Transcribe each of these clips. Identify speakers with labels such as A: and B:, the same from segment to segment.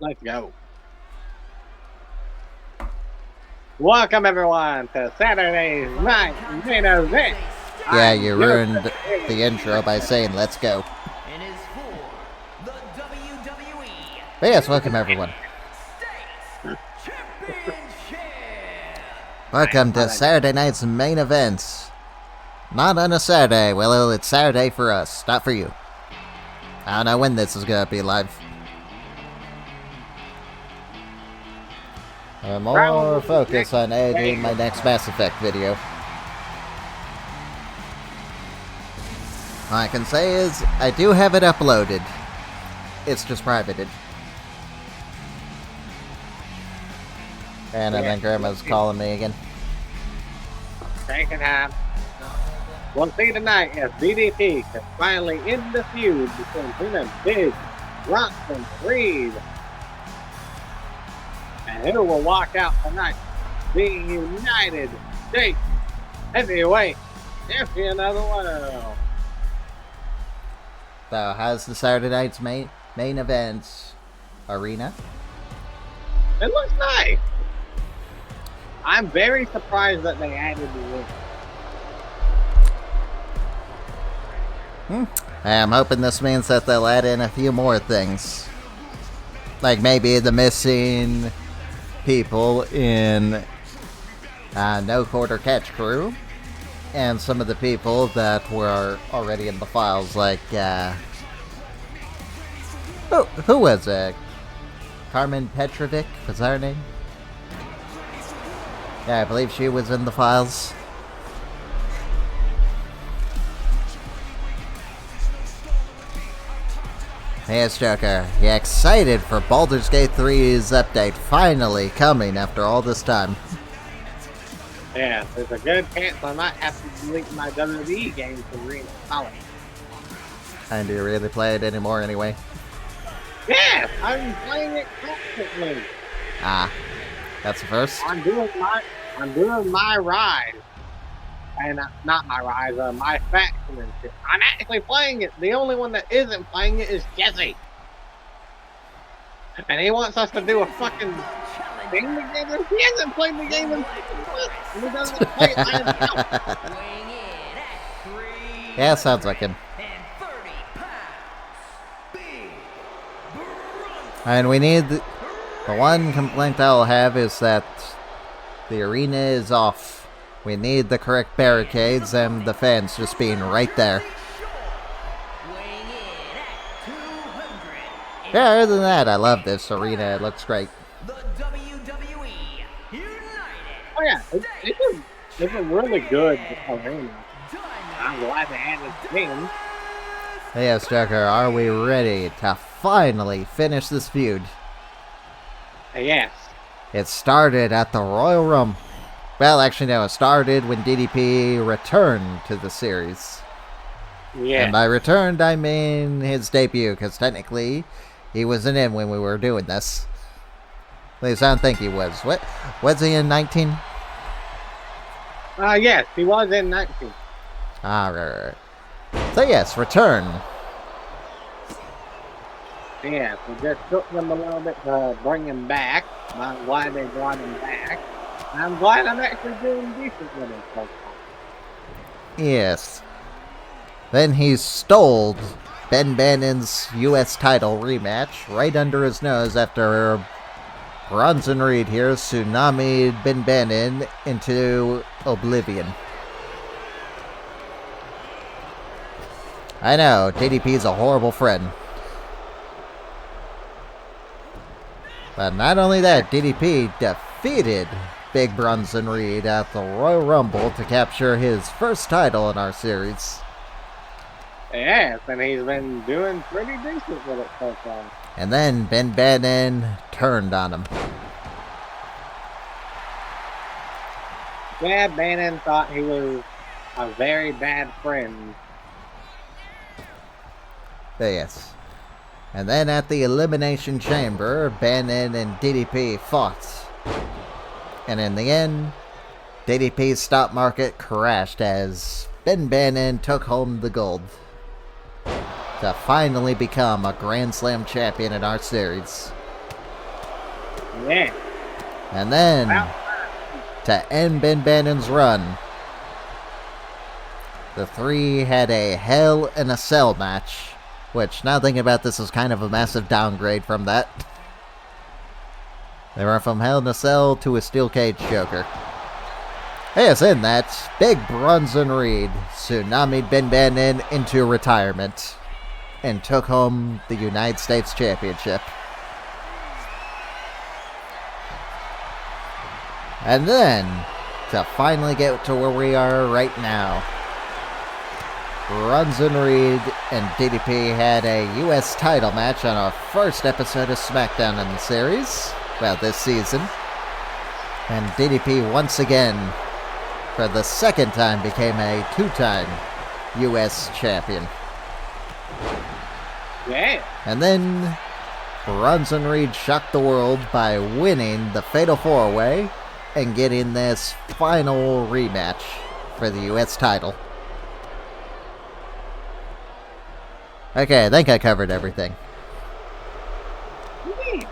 A: Let's go. Welcome everyone to Saturday's night main event.
B: Yeah, you ruined the intro by saying "Let's go." But yes, welcome everyone. Welcome to Saturday night's main event. Not on a Saturday. Well, it's Saturday for us, not for you. I don't know when this is gonna be live. More focus on editing my next Mass Effect video. All I can say is, I do have it uploaded. It's just privated. And I think Grandma's calling me again.
A: Second half. We'll see tonight as DDP can finally end the feud between him and Big Bronson Reed. And who will walk out tonight being United States Heavyweight Champion of the world.
B: So, how's the Saturday night's main event arena?
A: It looks nice. I'm very surprised that they added the ring.
B: I'm hoping this means that they'll add in a few more things. Like maybe the missing people in No Quarter Catch Crew. And some of the people that were already in the files, like, who was it? Carmen Petrovic? Was that her name? Yeah, I believe she was in the files. Yes, Joker. You excited for Baldur's Gate 3's update finally coming after all this time?
A: Yeah, there's a good chance I might have to delete my WWE game to reinstall it.
B: And do you really play it anymore anyway?
A: Yeah, I'm playing it constantly.
B: Ah, that's the first.
A: I'm doing my ride, and not my rise, my faction and shit. I'm actually playing it. The only one that isn't playing it is Jesse, and he wants us to do a fucking thing together. He hasn't played the game in 6 months. He doesn't play it by himself.
B: Yeah, sounds like him. And we need the one complaint I'll have is that the arena is off. We need the correct barricades and the fans just being right there. Yeah, other than that, I love this arena. It looks great.
A: Oh yeah, it's a really good arena. I'm glad they added the game.
B: Yes, Joker, are we ready to finally finish this feud?
A: Yes.
B: It started at the Royal Rumble. Well, actually, no, it started when DDP returned to the series.
A: Yeah.
B: And by returned, I mean his debut, because technically, he wasn't in when we were doing this. At least I don't think he was. What? Was he in 19?
A: Yes, he was in 19.
B: Right. So yes, return.
A: Yeah, we just took them a little bit to bring him back. I'm glad they brought him back. And I'm glad I'm actually doing decent with him so far.
B: Yes. Then he stole Ben Bannon's U.S. title rematch right under his nose after Bronson Reed here tsunami'd Ben Bannon into oblivion. I know, DDP's a horrible friend. But not only that, DDP defeated Big Bronson Reed at the Royal Rumble to capture his first title in our series.
A: Yes, and he's been doing pretty decent with it so far.
B: And then Ben Bannon turned on him.
A: Yeah, Bannon thought he was a very bad friend.
B: Yes. And then at the Elimination Chamber, Bannon and DDP fought. And in the end, DDP's stock market crashed as Ben Bannon took home the gold to finally become a Grand Slam champion in our series.
A: Yeah.
B: And then,
A: Well,
B: to end Ben Bannon's run, the three had a Hell in a Cell match, which, now thinking about this, is kind of a massive downgrade from that. They went from Hell in a Cell to a Steel Cage Choker. Yes, in that, Big Bronson Reed tsunami'd Ben Bannon into retirement and took home the United States Championship. And then, to finally get to where we are right now, Bronson Reed and DDP had a U.S. title match on our first episode of SmackDown in the series, well, this season. And DDP once again, for the second time, became a two-time U.S. champion.
A: yeah.
B: And then, Bronson Reed shocked the world by winning the Fatal 4-Way and getting this final rematch for the U.S. title. Okay, I think I covered everything.
A: Yeah.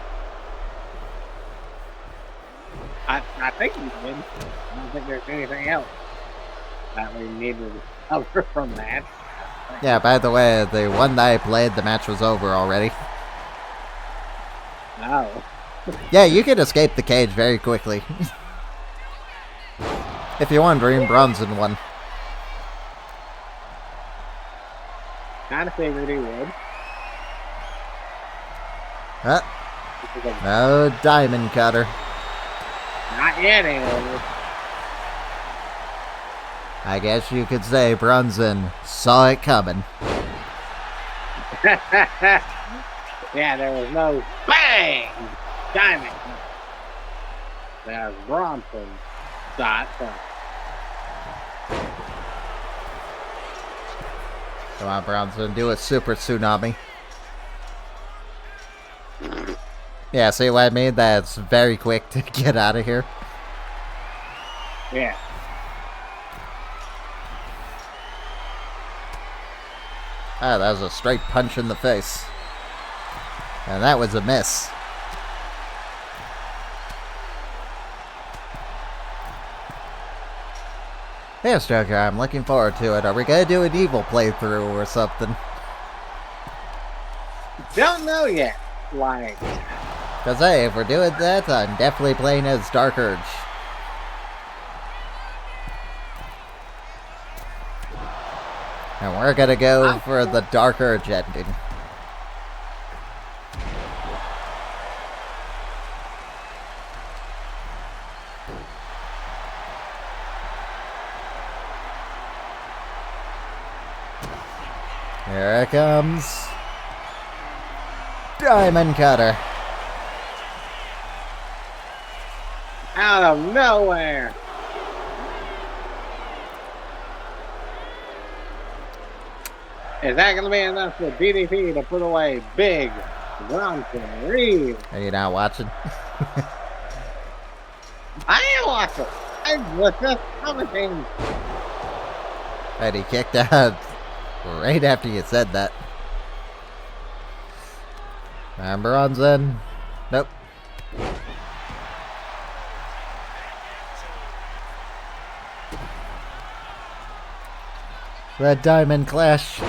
A: I think you did. I don't think there's anything else that we needed to cover from that.
B: Yeah, by the way, the one that I played, the match was over already.
A: Oh.
B: Yeah, you can escape the cage very quickly. If you're wondering, Bronson won.
A: Kind of figured he would.
B: No diamond cutter.
A: Not yet, anyway.
B: I guess you could say Bronson saw it coming.
A: Yeah, there was no bang! Diamond. There's Bronson. Dot.
B: Come on, Bronson, do a super tsunami. Yeah, see what I mean? That's very quick to get out of here.
A: Yeah.
B: Ah, that was a straight punch in the face. And that was a miss. Yes, Joker, I'm looking forward to it. Are we gonna do an evil playthrough or something?
A: Don't know yet. Like,
B: Because, hey, if we're doing that, I'm definitely playing as Dark Urge. And we're gonna go for the Dark Urge ending. Here it comes. Diamond Cutter.
A: out of nowhere. Is that going to be enough for DDP to put away Big Bronson Reed?
B: Are you not watching?
A: I am watching. I was just commenting.
B: And he kicked out right after you said that. And Bronson. Nope. Red Diamond Clash.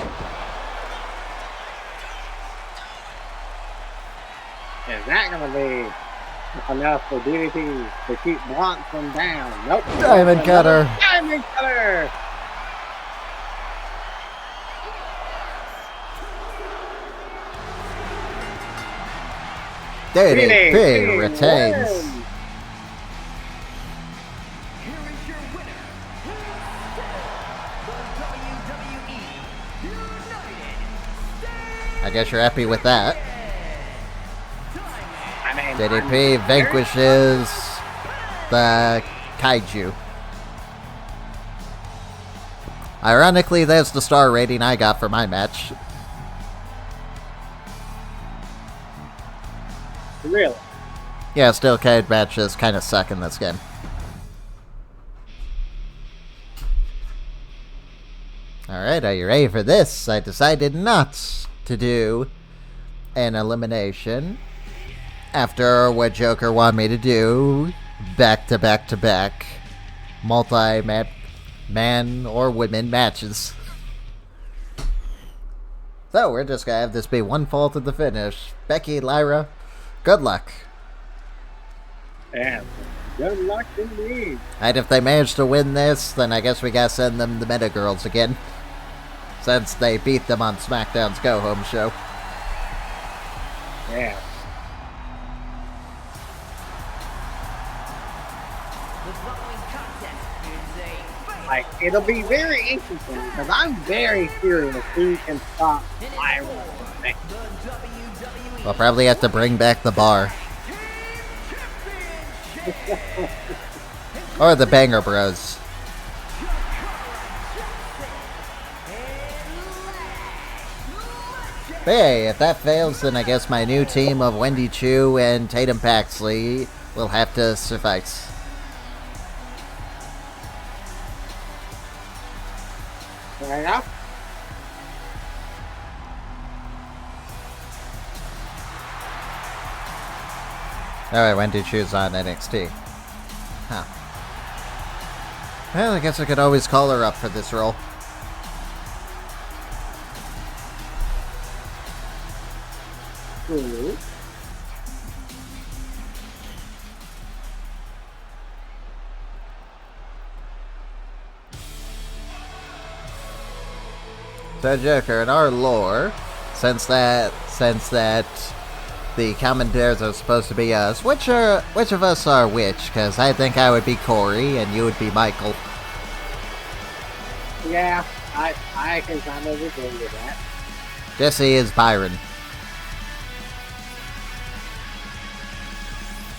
A: Is that going to be enough for DDP to keep Bronson down? Nope.
B: Diamond Cutter.
A: Diamond Cutter.
B: DDP retains.
A: Wins.
C: Here is your winner, the WWE United States.
B: I guess you're happy with that.
A: I mean,
B: DDP vanquishes the Kaiju. Ironically, that's the star rating I got for my match.
A: Really?
B: Yeah, still cage matches kind of suck in this game. Alright, are you ready for this? I decided not to do an elimination after what Joker wanted me to do, back to back to back, multi-man or women matches. So we're just gonna have this be one fall to the finish. Becky, Lyra, good luck.
A: And good luck indeed.
B: And if they manage to win this, then I guess we gotta send them the Meta Girls again. Since they beat them on SmackDown's Go Home show.
A: Yeah.
C: The following contest is a fight.
A: Like, it'll be very interesting because I'm very curious who can stop Lyra.
C: The WWE
B: We'll probably have to bring back the bar. Or the Banger Bros. But hey, if that fails, then I guess my new team of Wendy Chu and Tatum Paxley will have to suffice.
A: Fair enough.
B: Alright, Wendy Chu's on NXT. Huh. Well, I guess I could always call her up for this role.
A: True.
B: So Joker, in our lore, since that the commentators are supposed to be us, which of us are which? Because I think I would be Corey and you would be Michael.
A: Yeah, I can kind of agree with that.
B: Jesse is Byron.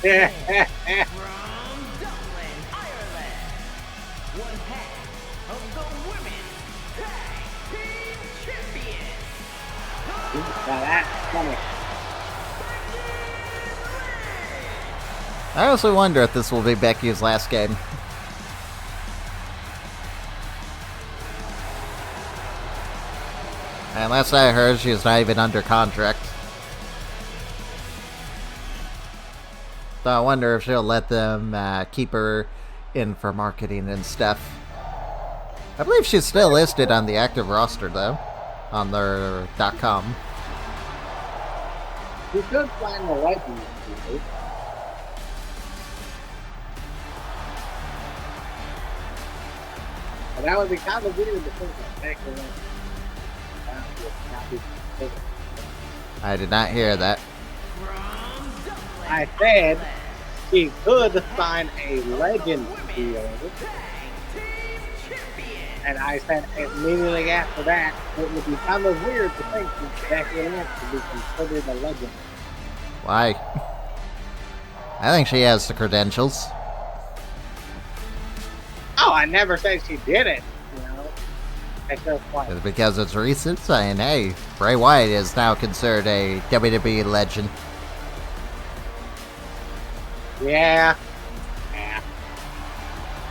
A: Yeah.
C: from Dublin, Ireland. One half of the Women's Tag Team Champions.
A: Now that's funny.
B: I also wonder if this will be Becky's last game. And last I heard, she's not even under contract. So I wonder if she'll let them keep her in for marketing and stuff. I believe she's still listed on the active roster, though, on their .com.
A: You could find the legend. But that would be kind of weird to think that Becky Lynch.
B: I did not hear that.
C: From Dublin,
A: I said she could sign a legend deal.
C: Tag Team Champions.
A: And I said immediately after that, it would be kind of weird to think that Becky Lynch would be considered a legend.
B: Why? I think she has the credentials.
A: Oh, I never said she did it. You know, it's just like,
B: It's because it's recent, saying, hey, Bray Wyatt is now considered a WWE legend.
A: yeah.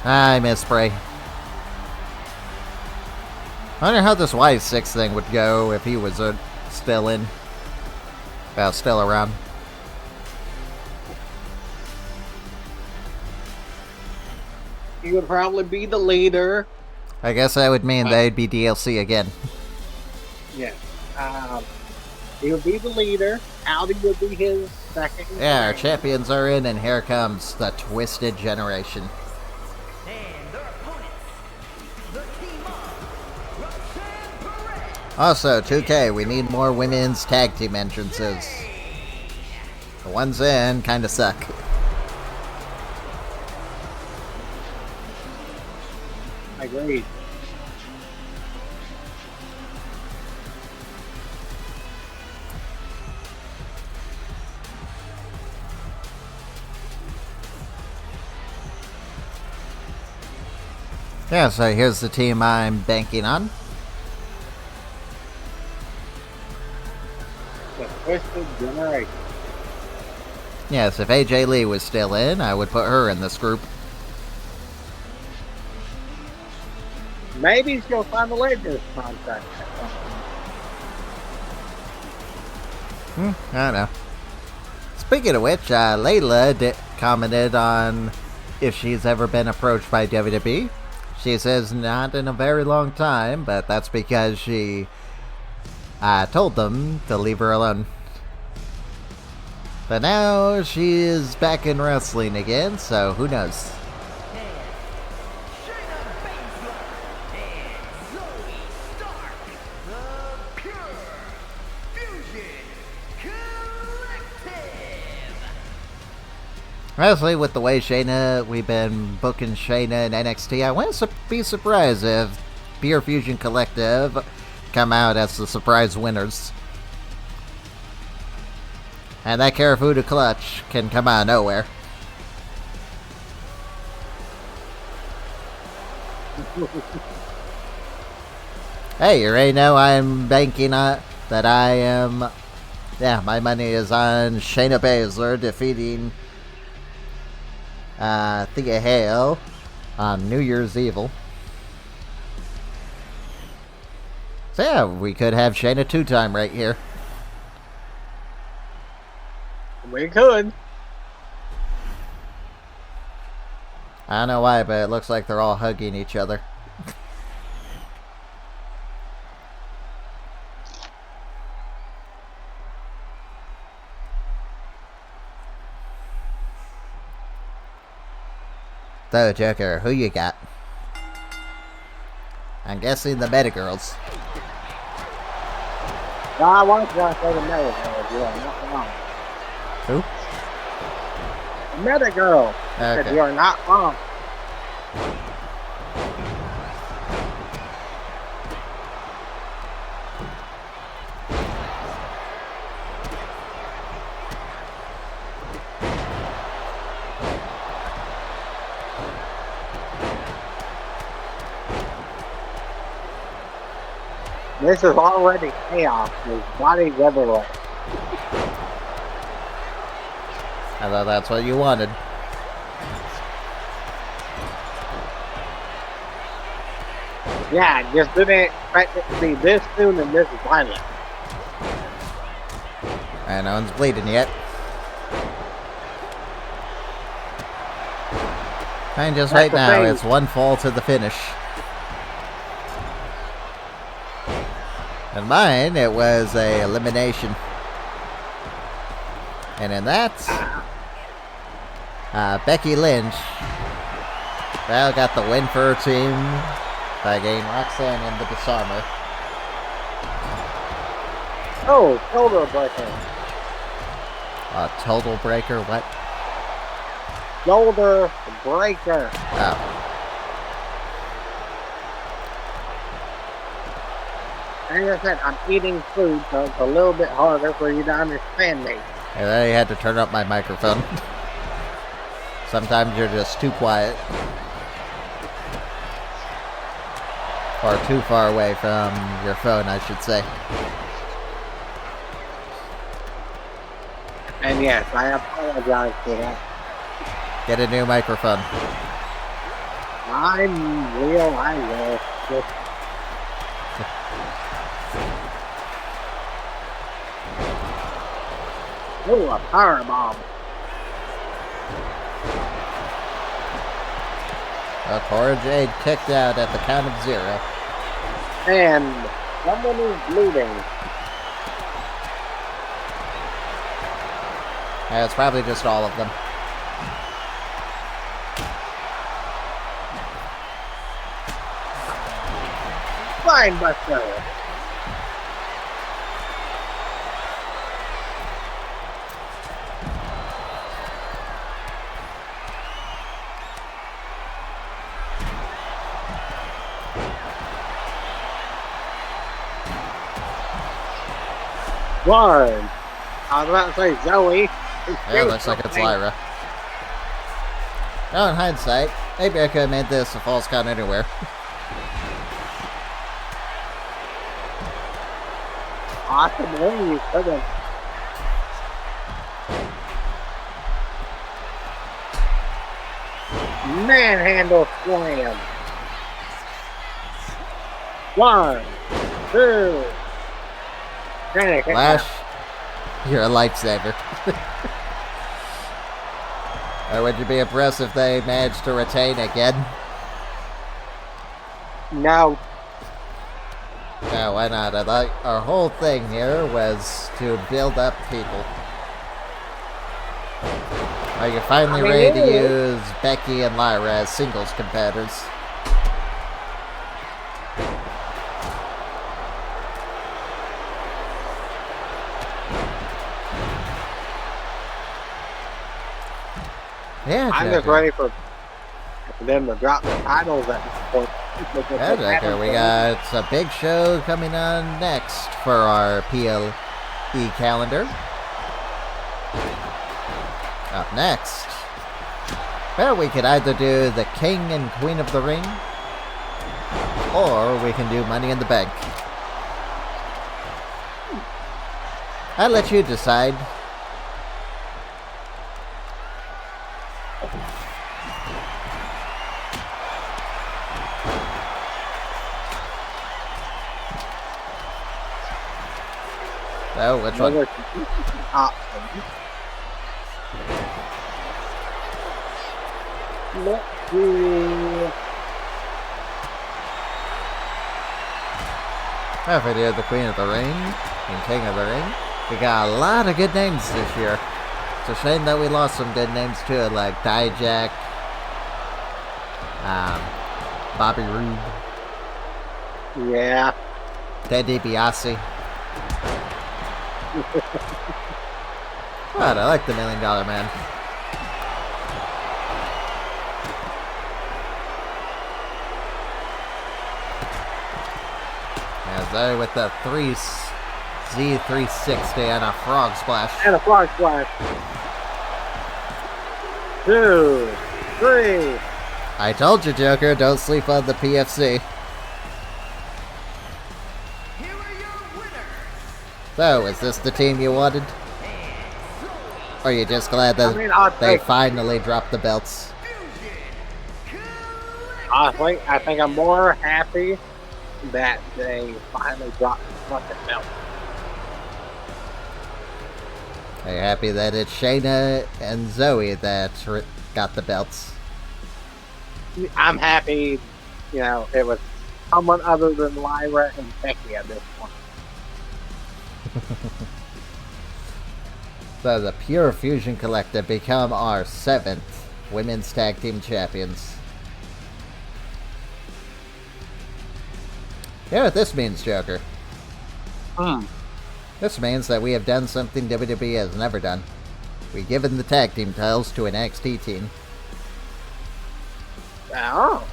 B: I miss Bray. I wonder how this Y6 thing would go if he was still in. Well, still around.
A: He would probably be the leader.
B: I guess that would mean they'd be DLC again.
A: Yeah. He would be the leader. Audi would be his second.
B: Yeah, our champions are in, and here comes the Twisted Generation.
C: And their opponents, the team of Roxanne Perez.
B: Also, 2K, we need more women's tag team entrances. The ones in kinda suck.
A: Agreed.
B: Yeah, so here's the team I'm banking on.
A: The Twisted Generation.
B: Yes, if AJ Lee was still in, I would put her in this group.
A: Maybe she'll find the Legends contract at some point.
B: I don't know. Speaking of which, Layla commented on if she's ever been approached by WWE. She says not in a very long time, but that's because she told them to leave her alone. But now she is back in wrestling again, so who knows? Honestly, with the way we've been booking Shayna in NXT, I wouldn't be surprised if Pure Fusion Collective come out as the surprise winners. And that Karafuda clutch can come out of nowhere. Hey, you already know I'm banking on that I am... Yeah, my money is on Shayna Baszler defeating... Thea Hale on New Year's Evil. So yeah, we could have Shayna 2-time right here.
A: We could.
B: I don't know why, but it looks like they're all hugging each other. So, Joker, who you got? I'm guessing the Meta Girls.
A: No, I want to say the Meta Girl. Yeah, not wrong.
B: Who?
A: The Meta Girl.
B: Okay.
A: You are not wrong. This is already chaos. There's bodies everywhere.
B: I thought that's what you wanted.
A: Yeah, just didn't expect it to be this soon and this violent.
B: And no one's bleeding yet. And just right now, it's one fall to the finish. And mine, it was a elimination. And in that, Becky Lynch, well, got the win for her team by getting Roxanne in the disarmer.
A: Oh, shoulder breaker.
B: A total breaker, what?
A: Shoulder breaker.
B: Oh.
A: Like I said, I'm eating food, so it's a little bit harder for you to understand me.
B: And then I had to turn up my microphone. Sometimes you're just too quiet. Or too far away from your phone, I should say.
A: And yes, I apologize for that.
B: Get a new microphone.
A: I will. Just ooh, a power bomb.
B: Poor Jade kicked out at the count of 0.
A: And someone is bleeding.
B: Yeah, it's probably just all of them.
A: Fine, Buster. One. I was about to say Zoe.
B: Yeah, looks like it's Lyra. Now in hindsight, maybe I could have made this a false count anywhere.
A: Possibly you could have. Manhandle slam. 1, 2.
B: Flash, you're a lifesaver. Or would you be impressed if they managed to retain again?
A: No.
B: No, why not? Our whole thing here was to build up people. Are you finally ready to use Becky and Lyra as singles competitors? Yeah,
A: I'm just ready for them to drop the titles at this point.
B: Yeah, Jacker, we got a big show coming on next for our PLE calendar. Up next, well, we could either do the King and Queen of the Ring, or we can do Money in the Bank. I'll let you decide. Oh, which one?
A: Let's see.
B: If we do the Queen of the Ring and King of the Ring, we got a lot of good names this year. It's a shame that we lost some good names too, like Dijak, Bobby Roode.
A: Yeah.
B: Ted DiBiase. But I like the $1 Million Man. Yeah, Zoe with the Z360 and a frog splash.
A: And a frog splash. 2, 3.
B: I told you, Joker, don't sleep on the P.F.C. So, is this the team you wanted? Or are you just glad that they finally dropped the belts?
A: Honestly, I think I'm more happy that they finally dropped the fucking belt.
B: Are you happy that it's Shayna and Zoe that got the belts?
A: I'm happy, it was someone other than Lyra and Becky at this point.
B: So the Pure Fusion Collective become our 7th Women's Tag Team Champions. You know what this means, Joker? This means that we have done something WWE has never done. We've given the tag team titles to an NXT team.
A: Oh.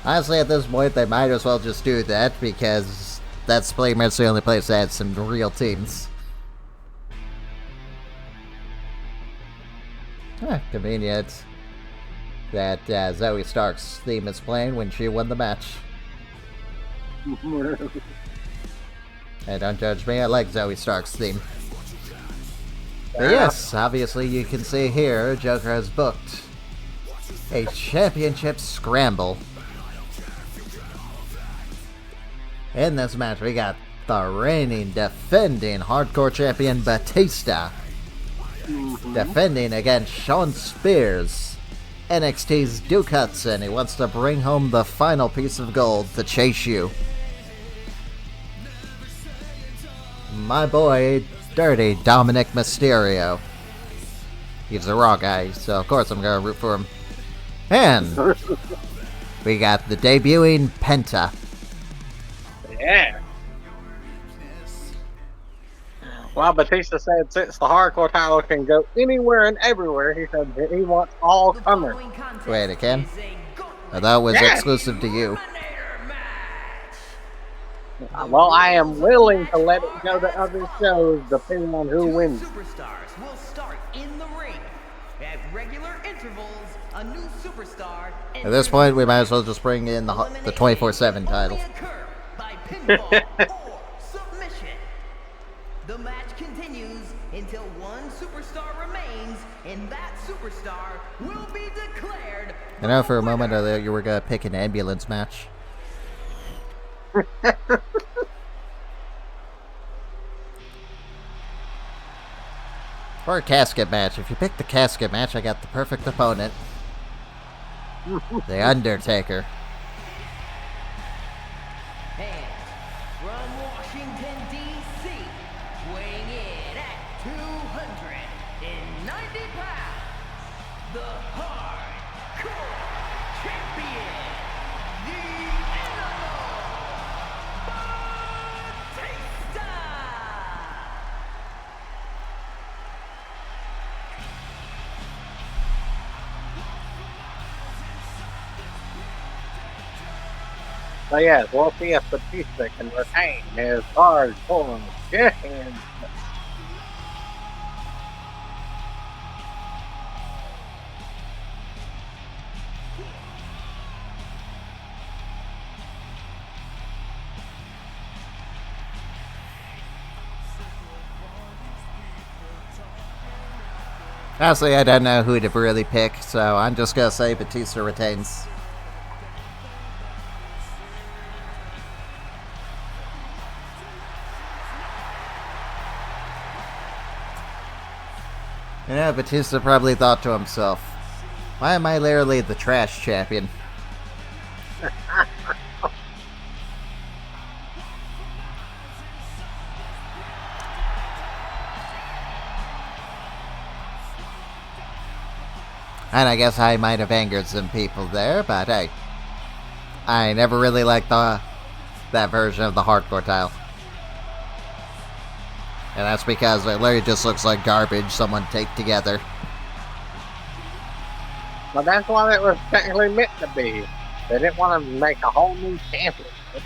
B: Honestly, at this point, they might as well just do that, because that's pretty much the only place that has some real teams. Convenient that Zoe Stark's theme is playing when she won the match. Hey, don't judge me, I like Zoe Stark's theme. But yes, obviously you can see here, Joker has booked a championship scramble. In this match, we got the reigning, defending hardcore champion Batista defending against Shawn Spears, NXT's Duke Hudson. He wants to bring home the final piece of gold to chase you. My boy, Dirty Dominik Mysterio. He's a Raw guy, so of course I'm going to root for him. And we got the debuting Penta.
A: Yeah. Well, Batista said since the hardcore title can go anywhere and everywhere, he said that he wants all comers.
B: Wait, it can? I thought it was exclusive to you.
A: Well, I am willing to let it go to other shows depending on who wins.
C: Superstars will start in the ring. At regular intervals, a new superstar.
B: At this point, we might as well just bring in the 24/7 title.
C: By pinfall or submission. The match continues until one superstar remains, and that superstar will be declared.
B: I know for a moment I thought you were going to pick an ambulance match. For a casket match. If you pick the casket match, I got the perfect opponent. The Undertaker.
C: And from Washington, D.C., weighing in at 290 pounds, the Hardcore Champion, the Animal, Batista!
A: So yes, we'll see if Batista can retain his hardcore championship.
B: Honestly, I don't know who to really pick, so I'm just gonna say Batista retains. You know, Batista probably thought to himself, why am I literally the trash champion? And I guess I might have angered some people there, but hey, I never really liked that version of the hardcore title. And that's because it literally just looks like garbage someone taped together.
A: But that's what it was technically meant to be. They didn't want to make a whole new championship.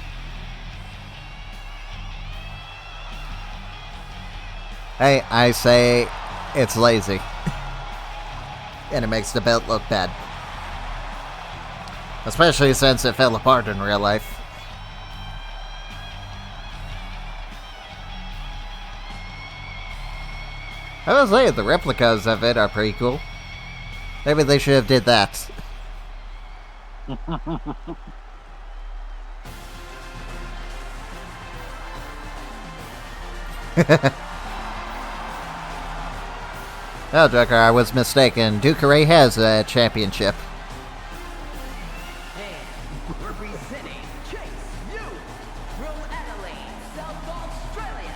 B: Hey, I say it's lazy. And it makes the belt look bad. Especially since it fell apart in real life. I was saying, the replicas of it are pretty cool. Maybe they should have did that. Oh, Joker, I was mistaken. Duke has a championship.
C: And representing Chase U from Adelaide, South Australia,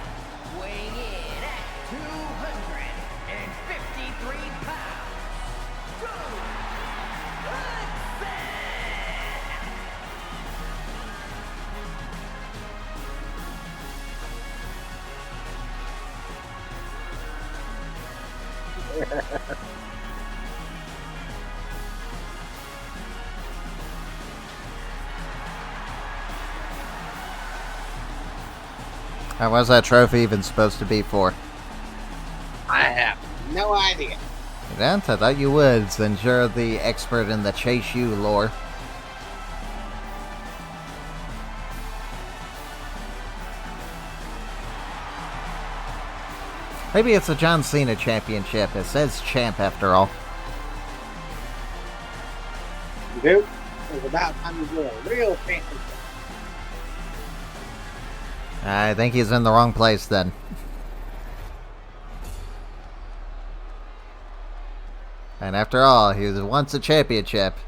C: weighing in at 253 pounds,
B: How was that trophy even supposed to be for?
A: I have no idea.
B: You don't? I thought you would, since you're the expert in the Chase U lore. Maybe it's a John Cena championship. It says champ after all.
A: Dude, it's about time to do a real championship.
B: I think he's in the wrong place then. And after all, he was once a championship,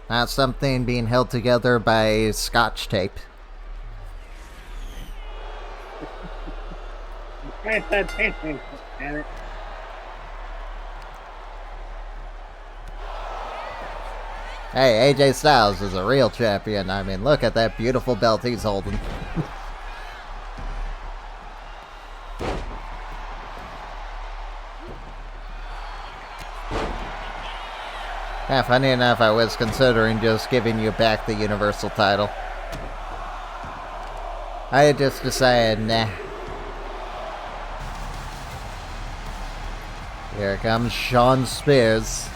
B: not something being held together by scotch tape.
A: It's a championship, damn it.
B: Hey, AJ Styles is a real champion. I mean, look at that beautiful belt he's holding. Yeah, funny enough, I was considering just giving you back the Universal title. I just decided, nah. Here comes Shawn Spears.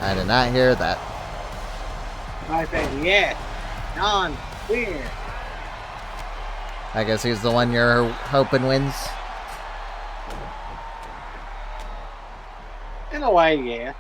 B: I did not hear that.
A: I said yes, Shawn Spears.
B: I guess he's the one you're hoping wins.
A: In a way, yeah.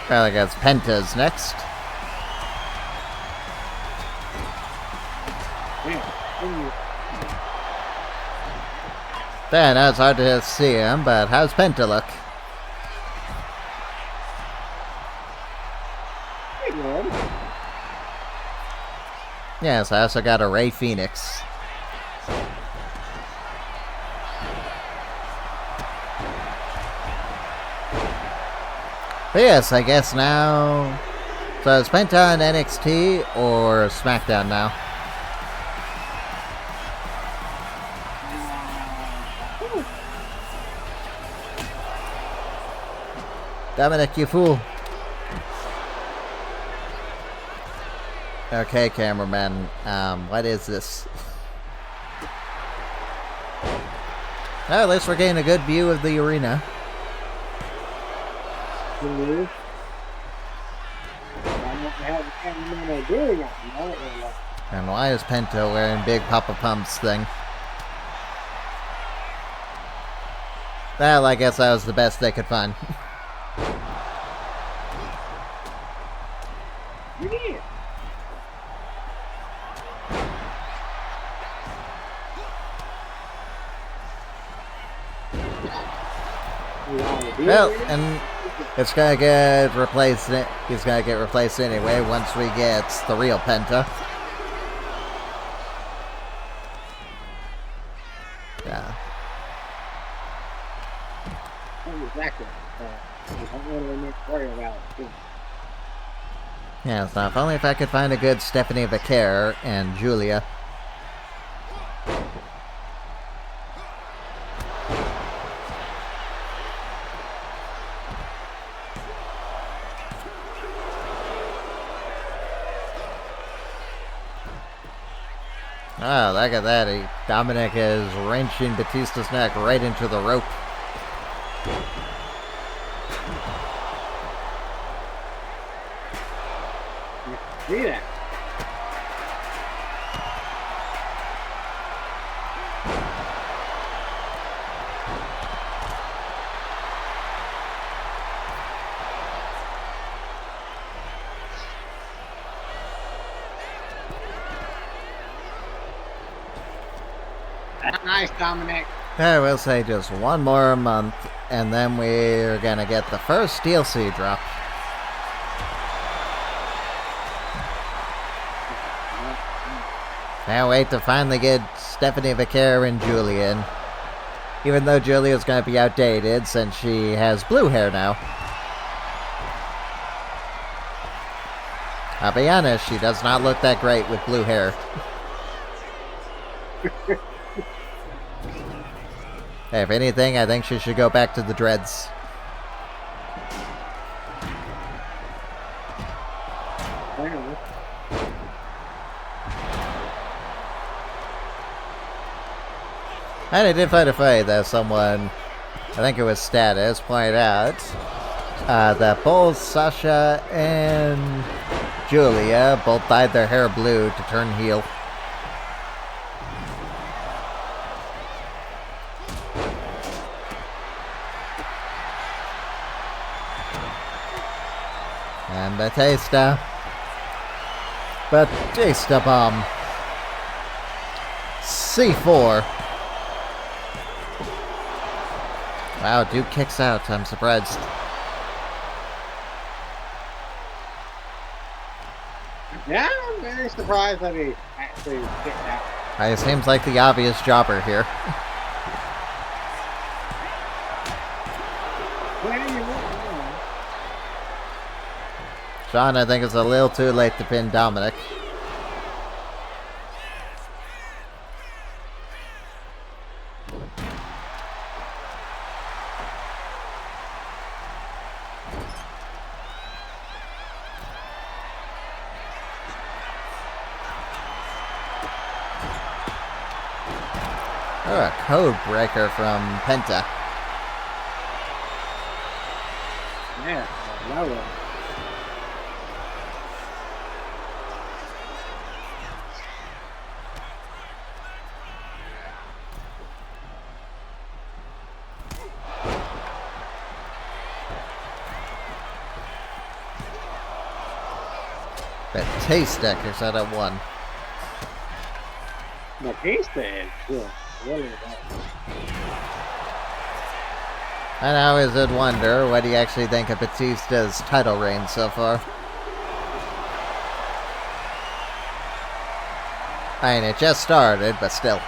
B: Well, I guess Penta's next. Then it's hard to see him, but how's Penta look? Yes, I also got a Ray Phoenix. But yes, I guess now... So is Penta on NXT or SmackDown now? Dominik, you fool. Okay, cameraman. What is this? Well, at least we're getting a good view of the arena. And why is Penta wearing Big Papa Pump's thing? Well, I guess that was the best they could find. Well, and it's gonna get replaced. He's gonna get replaced anyway once we get the real Penta. Yeah. Yeah, so if only if I could find a good Stephanie Vaquer and Julia. Oh, look at that. Dominik is wrenching Batista's neck right into the rope.
A: See that? Nice, Dominik.
B: I will say just one more month, and then we're gonna get the first DLC drop. Can't wait to finally get Stephanie Vaquer and Julian. Even though Julia's gonna be outdated since she has blue hair now. I'll be honest, she does not look that great with blue hair. Hey, if anything, I think she should go back to the dreads. And I did find a fight that someone, I think it was Status, pointed out that both Sasha and Julia both dyed their hair blue to turn heel. And Batista bomb. C4. Wow, Duke kicks out. I'm surprised.
A: Yeah, I'm very surprised that he actually kicked out.
B: It seems like the obvious jobber here. Shawn, I think, is a little too late to pin Dominik. Oh, a code breaker from Penta.
A: Yeah, I love it.
B: Batista kicks out at 1.
A: Batista is good. Really bad.
B: And I always did wonder, what do you actually think of Batista's title reign so far? I mean, it just started, but still.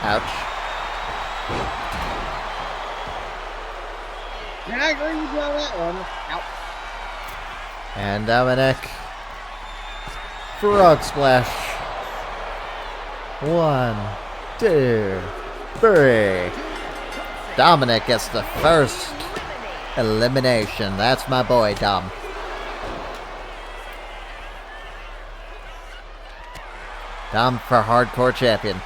B: Ouch.
A: Yeah, I agree with you on that one. Ouch.
B: And Dominik. Frog splash. 1, 2, 3. Dominik gets the first elimination. That's my boy, Dom. Dom for hardcore champion.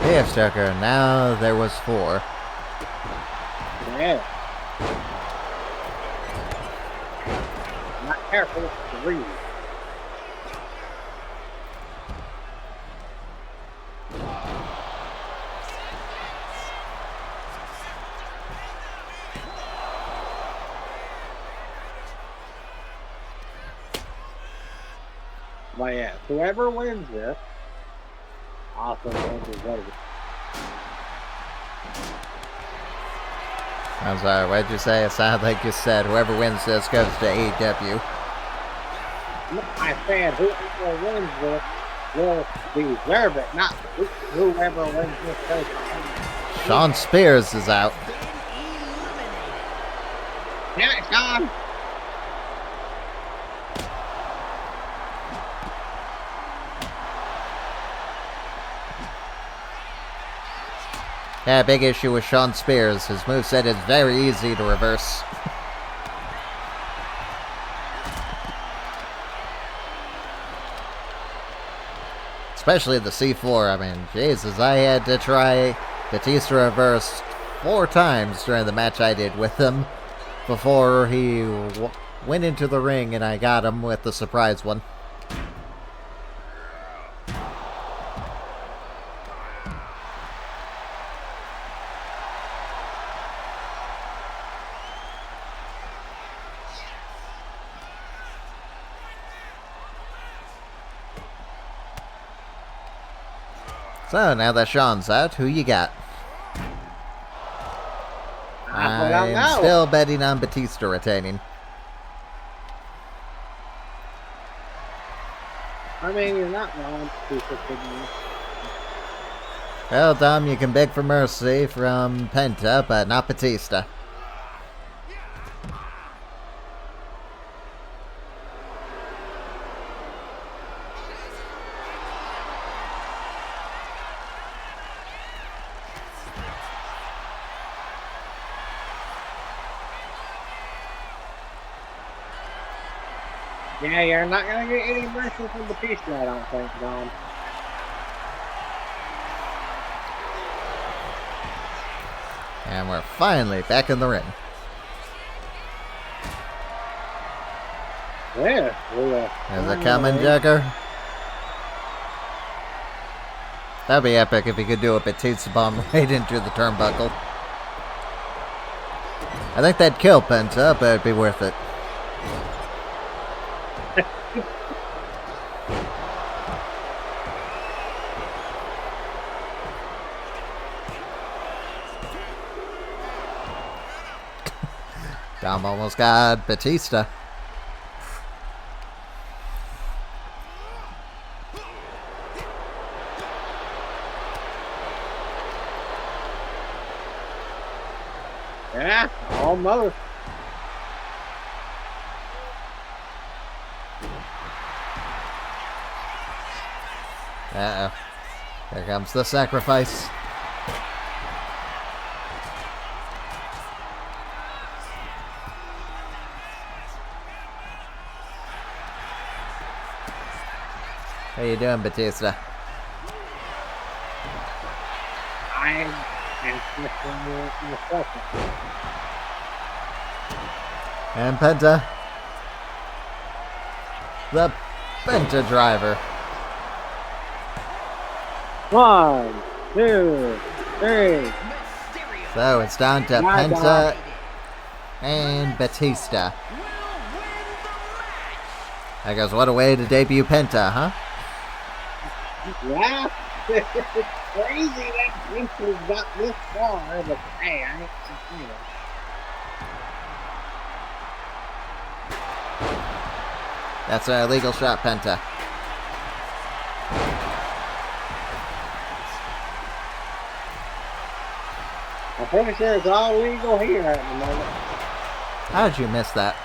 B: P.F. Stucker, now there was 4.
A: Yeah. Not careful with the read. But yeah, whoever wins this, awesome wins is over.
B: I'm sorry, what did you say? It sounded like you said whoever wins this goes to AEW.
A: I said whoever wins this will deserve it, not whoever wins this goes to AEW.
B: Shawn Spears is out.
A: Damn it, Shawn!
B: Yeah, big issue with Shawn Spears. His moveset is very easy to reverse. Especially the C4. I mean, Jesus, I had to try Batista reverse 4 times during the match I did with him before he went into the ring and I got him with the surprise one. So, now that Shawn's out, who you got? I'm still betting on Batista retaining.
A: I mean, you're not wrong.
B: Well, Dom, you can beg for mercy from Penta, but not Batista.
A: Yeah, you're not going to get any mercy from Batista, I don't think, Dom.
B: And we're finally back in the ring.
A: Yeah,
B: Is it coming, Jugger? That'd be epic if he could do a Batista bomb right into the turnbuckle. I think that'd kill Penta, but it'd be worth it. Dom almost got Batista.
A: Yeah, almost.
B: Uh-oh. Here comes the sacrifice. How you doing, Batista?
A: I'm in the second.
B: And Penta. The Penta driver.
A: 1, 2, 3.
B: So it's down to
A: Bye,
B: Penta and Batista. I guess what a way to debut Penta, huh?
A: Yeah, it's crazy that Penta's got this far, but hey, I ain't complaining.
B: That's an illegal shot, Penta.
A: I'm pretty sure it's all legal here at the moment.
B: How did you miss that?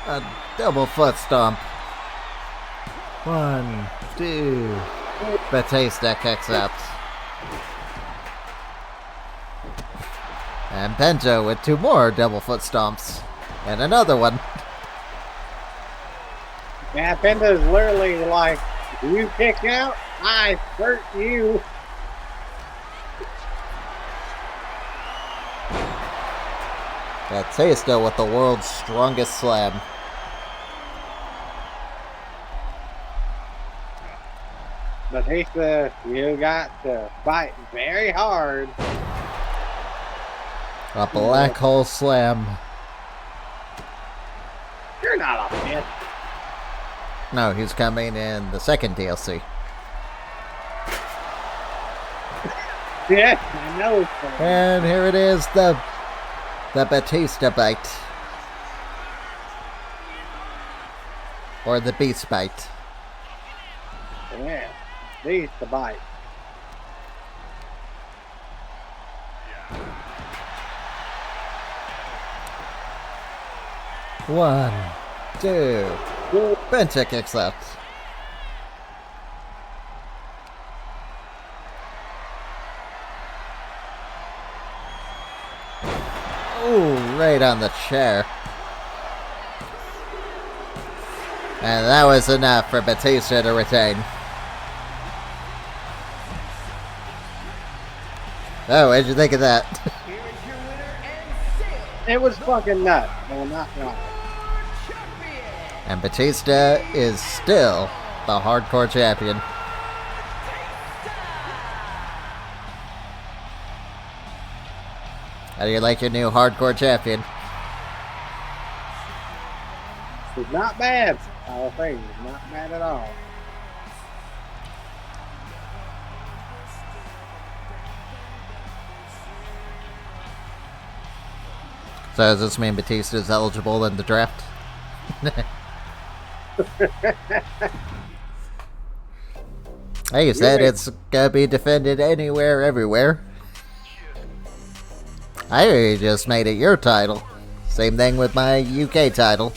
B: A double foot stomp. 1, 2. Batista kicks out. And Penta with 2 more double foot stomps. And another one.
A: Yeah, Penta's literally like, you kick out, I hurt you.
B: Batista with the world's strongest slam.
A: Batista, you got to fight very hard.
B: A black hole slam.
A: You're not a bitch.
B: No, he's coming in the second DLC.
A: Yeah, I know. Sir.
B: And here it is, the Batista bite. Or the Beast bite.
A: Yeah, these the bite.
B: One, two. Penta kicks out. Oh, right on the chair. And that was enough for Batista to retain. Oh, what'd you think of that?
A: It was fucking nuts. Well, not right.
B: And Batista is still the hardcore champion. How do you like your new hardcore champion?
A: It's not bad. I'll say it's not bad at all.
B: So does this mean Batista is eligible in the draft? Hey, you said it's gonna be defended anywhere, everywhere. I just made it your title. Same thing with my UK title.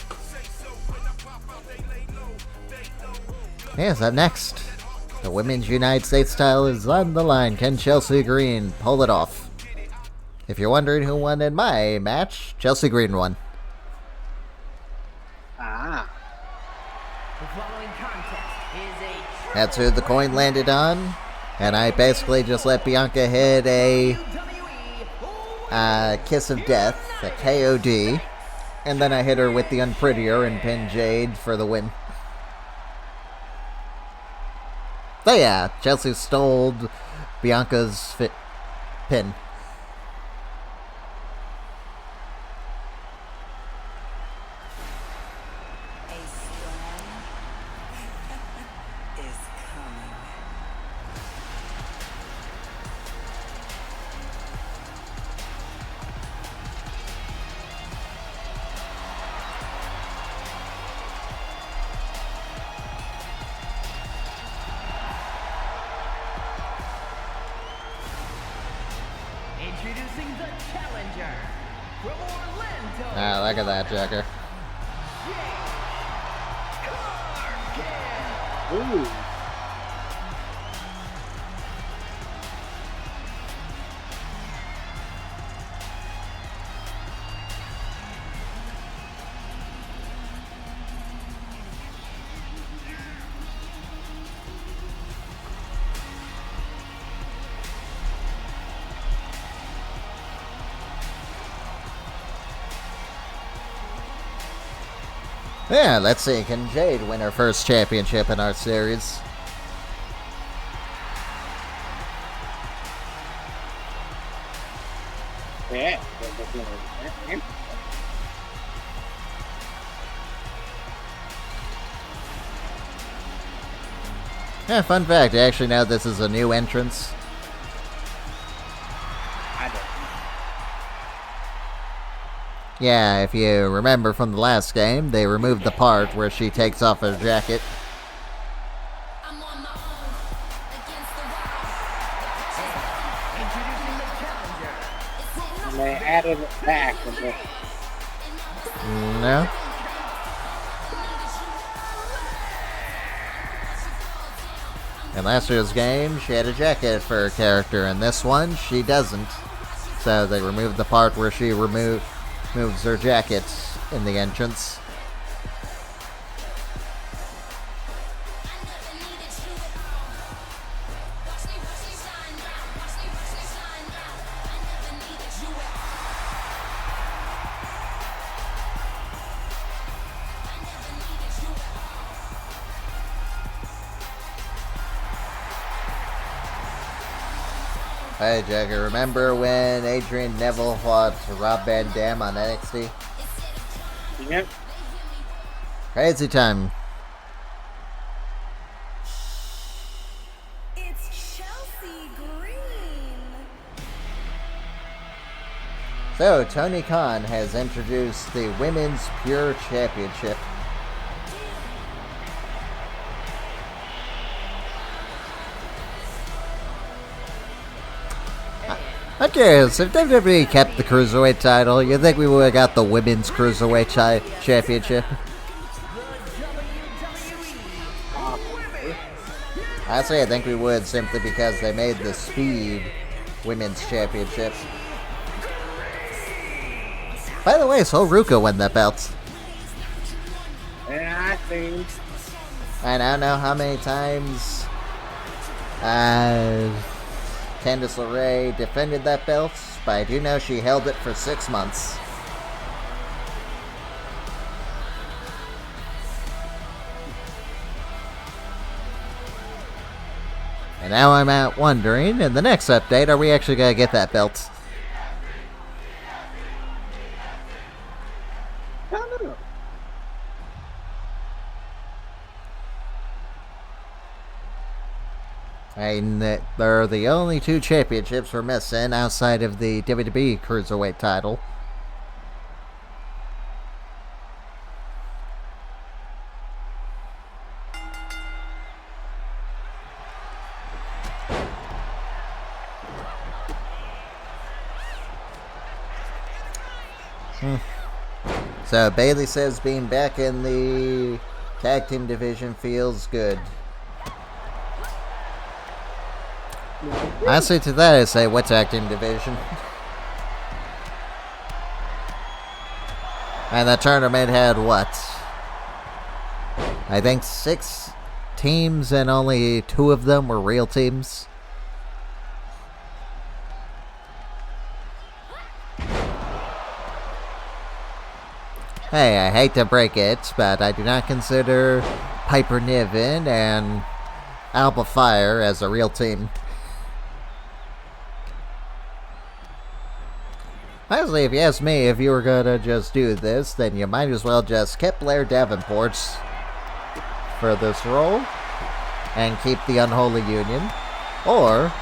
B: Yes, up next. The Women's United States title is on the line. Can Chelsea Green pull it off? If you're wondering who won in my match, Chelsea Green won.
A: Ah.
C: The following contest is a
B: That's who the coin landed on. And I basically just let Bianca hit a kiss of death, a KOD. And then I hit her with the unprettier and pinned Jade for the win. But yeah, Chelsea stole Bianca's pin.
C: introducing the challenger from Orlando.
B: Ah, look at that, Joker.
A: Ooh.
B: Yeah, let's see. Can Jade win her first championship in our series?
A: Yeah.
B: Yeah, fun fact. I actually know this is a new entrance.
A: I don't.
B: Yeah, if you remember from the last game, they removed the part where she takes off her jacket.
A: And they added it back.
B: No? In last year's game, she had a jacket for her character. In this one, she doesn't. So they removed the part where she moves her jacket in the entrance. Hey Jagger, remember when Adrian Neville fought Rob Van Dam on NXT?
A: Yep.
B: Crazy time.
D: It's Chelsea Green.
B: So, Tony Khan has introduced the Women's Pure Championship. I'm curious, if WWE kept the Cruiserweight title, you think we would have got the Women's Cruiserweight Championship? Honestly, I think we would, simply because they made the Speed Women's Championship. By the way, so Ruka won that belt.
A: Yeah, I think.
B: I don't know how many times Candice LeRae defended that belt, but I do know she held it for 6 months. And now I'm out wondering, in the next update, are we actually going to get that belt?
A: I don't know.
B: And they're the only two championships we're missing outside of the WWE Cruiserweight title. So Bayley says being back in the tag team division feels good. Honestly, to that I say, what tag team division? And the tournament had what? I think 6 teams and only 2 of them were real teams. Hey, I hate to break it, but I do not consider Piper Niven and Alba Fire as a real team. Honestly, if you ask me, if you were gonna just do this, then you might as well just keep Blair Davenport for this role and keep the Unholy Union, or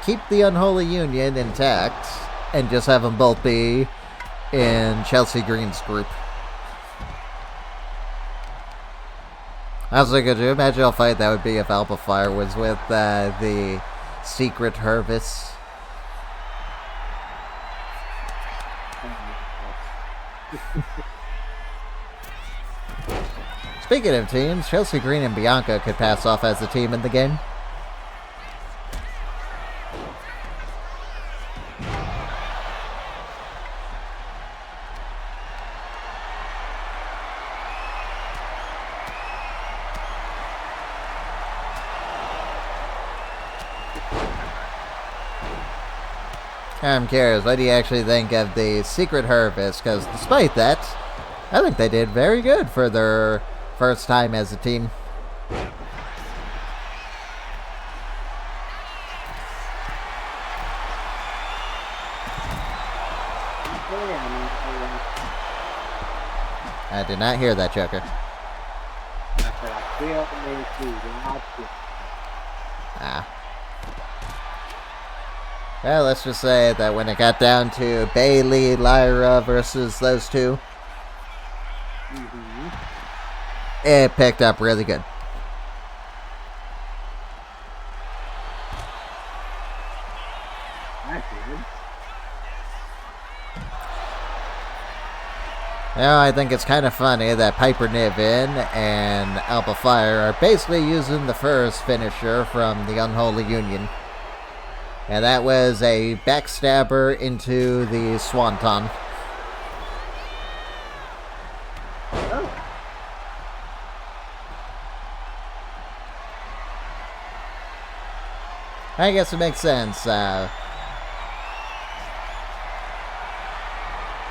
B: keep the Unholy Union intact and just have them both be in Chelsea Green's group. Honestly, could you imagine how fight that would be if Alpha Fire was with the Secret Hervis? Speaking of teams, Chelsea Green and Bianca could pass off as a team in the game. I'm curious, what do you actually think of the Secret Hervis? Because despite that, I think they did very good for their first time as a team. I did not hear that, Joker. Ah. Well, let's just say that when it got down to Bayley, Lyra versus those two, it picked up really good. Now, I think it's kind of funny that Piper Niven and Alpha Fire are basically using the first finisher from the Unholy Union. And that was a backstabber into the Swanton. I guess it makes sense.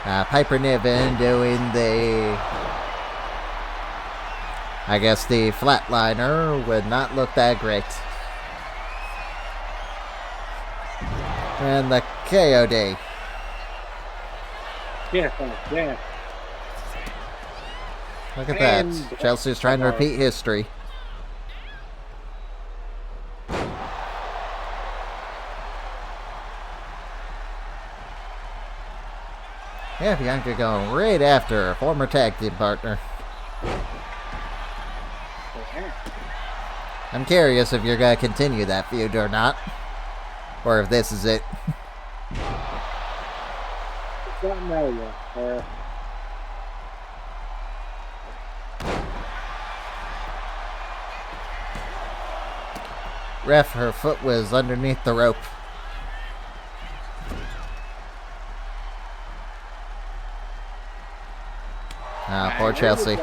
B: Piper Niven doing the, I guess the flatliner would not look that great. And the KOD.
A: Yeah.
B: Look at that. Chelsea's trying to repeat history. Yeah, Bianca going right after her former tag team partner. I'm curious if you're going to continue that feud or not. Or if this is it.
A: Don't know yet.
B: Ref, her foot was underneath the rope. Poor Chelsea. A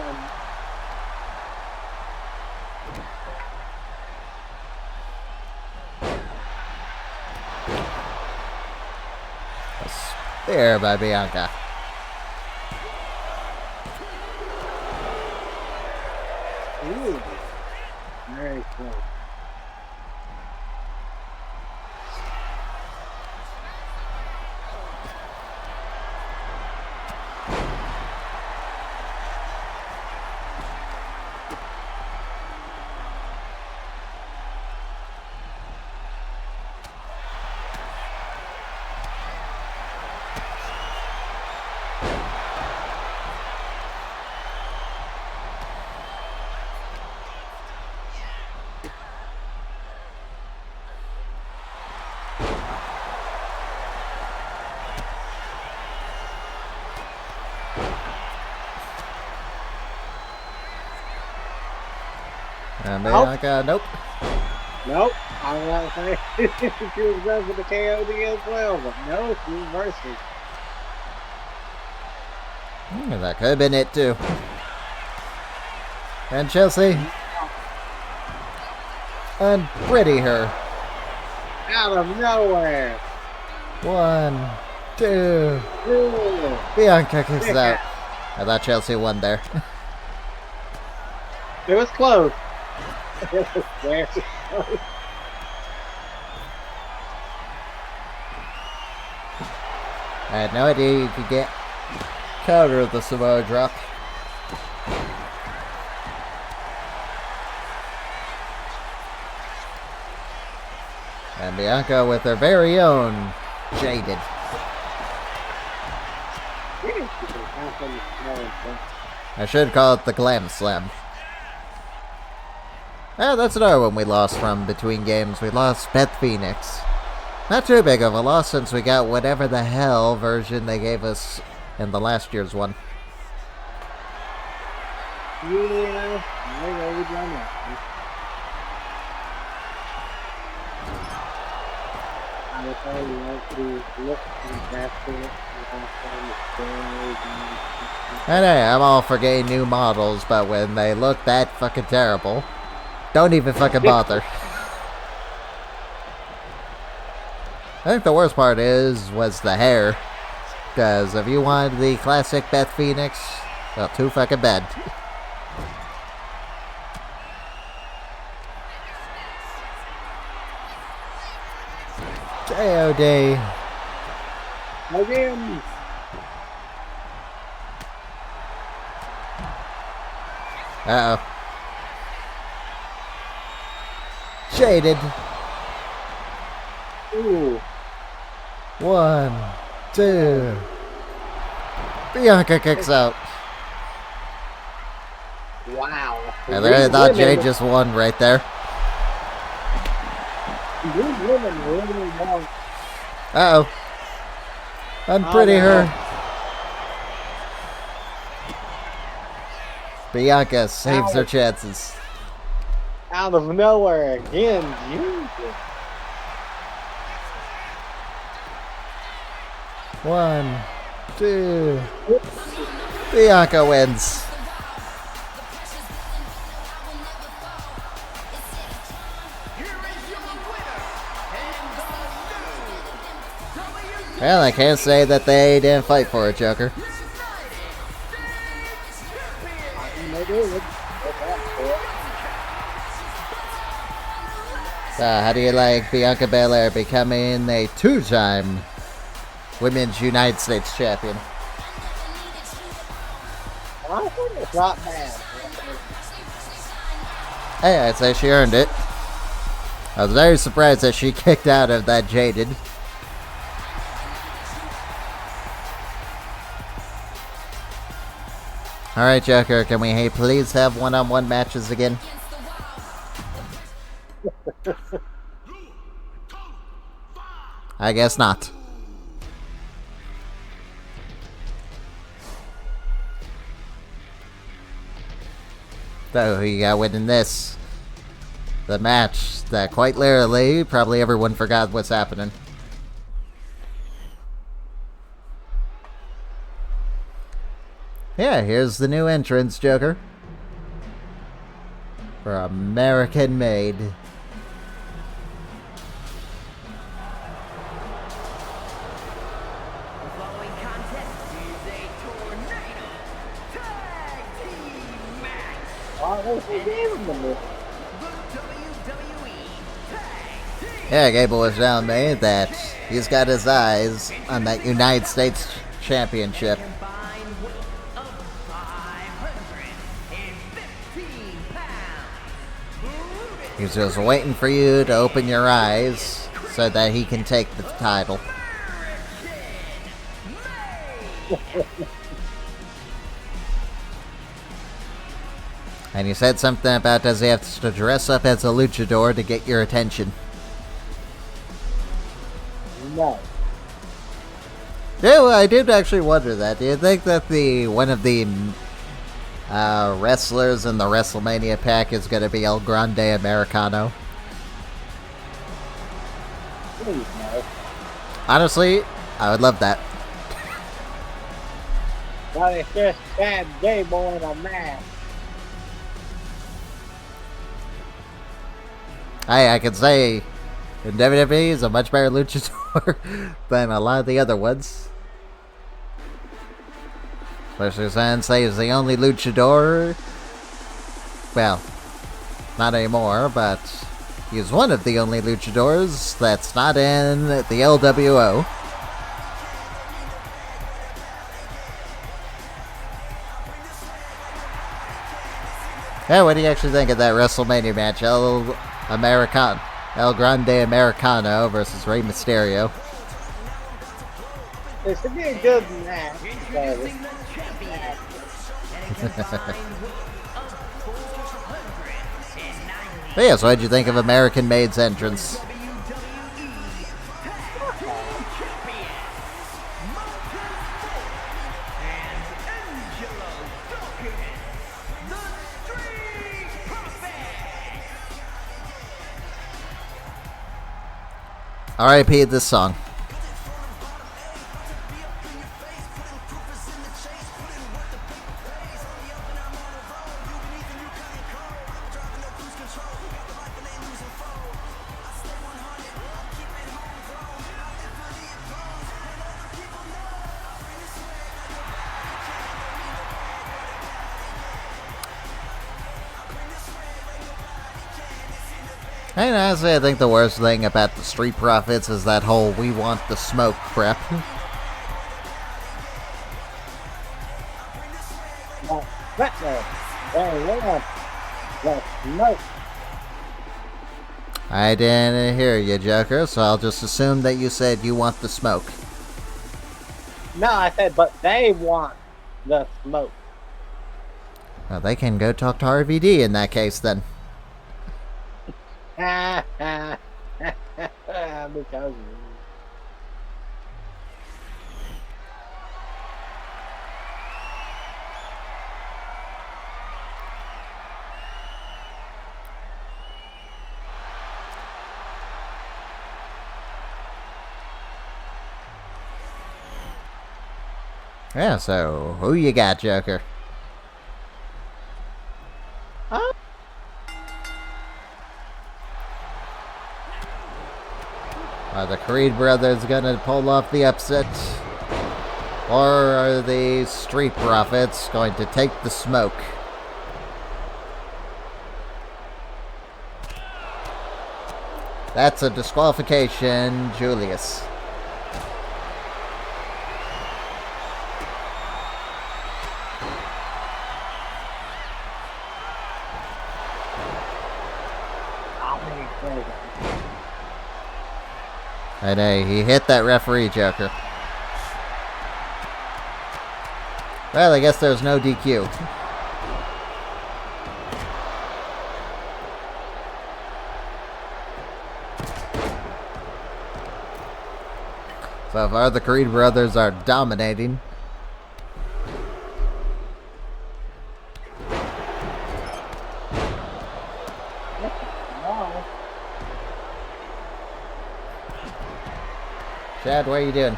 B: spear by Bianca.
A: Ooh. Very close.
B: Bianca, nope.
A: Nope. I was about to say she was going for the KOD as well, but no, she reversed it.
B: That could have been it too. And Chelsea unpretty her.
A: Out of nowhere.
B: 1, 2. Bianca kicks it out. I thought Chelsea won there.
A: It was close. It was very close.
B: I had no idea you could get counter the Samoa drop. And Bianca with her very own Jaded. I should call it the Glam Slam. That's another one we lost from between games. We lost Beth Phoenix. Not too big of a loss since we got whatever the hell version they gave us in the last year's one.
A: Yeah, I know we've done that. I would probably like to look at that.
B: I know, I'm all for getting new models, but when they look that fucking terrible, don't even fucking bother. I think the worst part was the hair. Because if you wanted the classic Beth Phoenix, Felt too fucking bad. J.O.D.
A: Again.
B: Uh-oh. Jaded.
A: Ooh.
B: 1, 2. Bianca kicks out.
A: Wow.
B: And there, I thought Jade just won right there.
A: These women really want.
B: Uh-oh. Unpretty her. Bianca saves her chances.
A: Out of nowhere again, Jesus.
B: 1, 2. Bianca wins. Well, I can't say that they didn't fight for it, Joker. So, how do you like Bianca Belair becoming a 2-time Women's United States Champion?
A: I think it's not bad.
B: Hey, I'd say she earned it. I was very surprised that she kicked out of that Jaded. Alright, Joker, can we please have one-on-one matches again? I guess not. So, who you got winning this? The match that quite literally probably everyone forgot what's happening. Yeah, here's the new entrance, Joker. For American Made.
C: The following contest is a tornado tag team match.
A: Oh, what's the game in this?
C: The WWE Tag Team
B: Yeah, Gable was telling me that he's got his eyes on that United States Championship.
C: combined weight of 515 pounds.
B: He's just waiting for you to open your eyes so that he can take the title. And he said something about does he have to dress up as a luchador to get your attention.
A: No.
B: Yeah, well, I did actually wonder that. Do you think that one of the wrestlers in the WrestleMania pack is going to be El Grande Americano?
A: Please, no.
B: Honestly, I would love that.
A: But it's just Chad Gable in a mask.
B: I can say in WWE is a much better luchador than a lot of the other ones. Especially since he is the only luchador. Well, not anymore, but he's one of the only luchadors that's not in the LWO. Yeah, what do you actually think of that WrestleMania match? El Grande Americano versus Rey Mysterio.
A: It's a good match.
C: Introducing the champion at a combined weight of 490.
B: But yeah, so what'd you think of American Made's entrance?
C: WWE Tag Team Champion, Mountain and Angelo Dawkins, the Street Profits.
B: R.I.P. this song. And honestly, I think the worst thing about the Street Profits is that whole "we want the smoke" crap.
A: But Batman, they want the smoke.
B: I didn't hear you, Joker, so I'll just assume that you said you want the smoke.
A: No, I said, but they want the smoke.
B: Well, they can go talk to RVD in that case, then.
A: Because
B: Yeah, so who you got, Joker? Are the Creed brothers gonna pull off the upset? Or are the Street Profits going to take the smoke? That's a disqualification, Julius. I know, he hit that referee, Joker. Well, I guess there's no DQ. So far, the Creed brothers are dominating. Chad, what are you doing?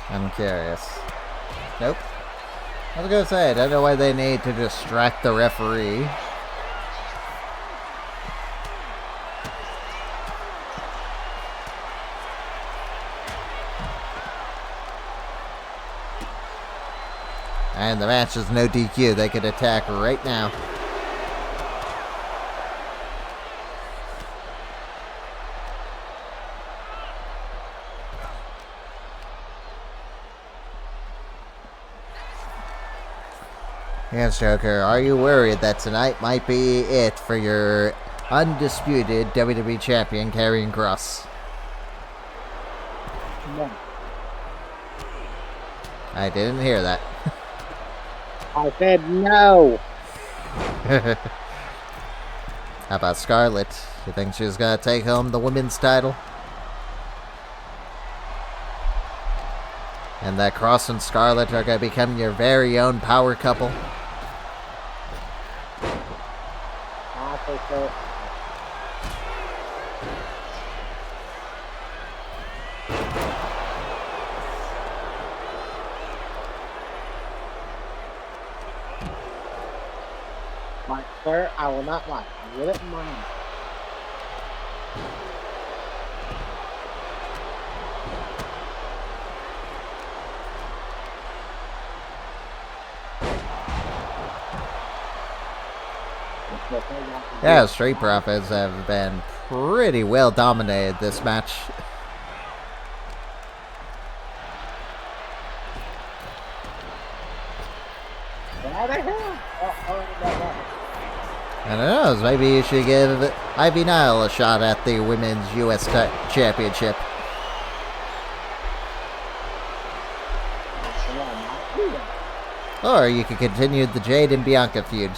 B: I'm curious. Nope. I was gonna say, I don't know why they need to distract the referee. And the match is no DQ. They could attack right now. Yes, Joker, are you worried that tonight might be it for your undisputed WWE Champion, Karrion Kross?
A: no.
B: I didn't hear that.
A: I said no.
B: How about Scarlett? You think she's gonna take home the women's title? And that Kross and Scarlett are gonna become your very own power couple?
A: I think so. But, sir, I will not lie. I wouldn't mind.
B: Yeah, Street Profits have been pretty well dominated this match. I don't know, maybe you should give Ivy Nile a shot at the Women's US Championship. Or you could continue the Jade and Bianca feud.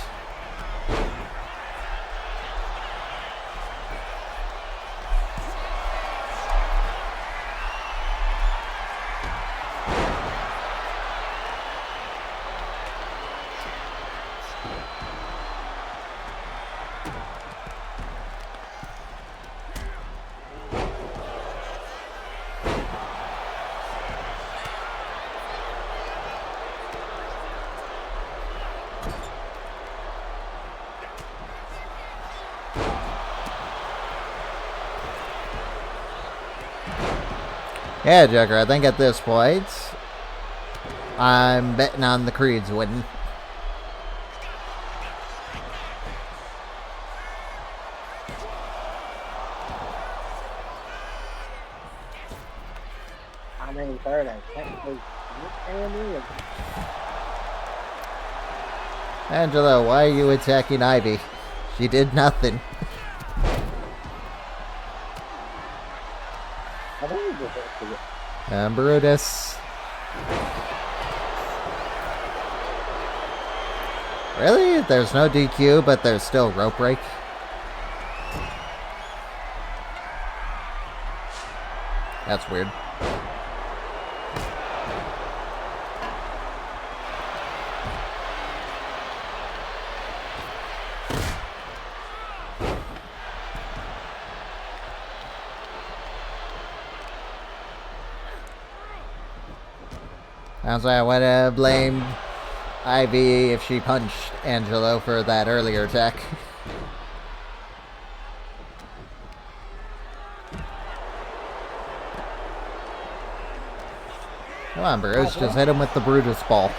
B: Yeah, Joker, I think at this point, I'm betting on the Creeds winning.
A: I mean, third, I technically can't do it.
B: Angelo, why are you attacking Ivy? She did nothing.
A: I think we just have to get
B: And Brutus. Really? There's no DQ, but there's still rope break? That's weird. Sounds like I would have blamed Ivy if she punched Angelo for that earlier attack. Come on, Bruce, just hit him with the Brutus ball.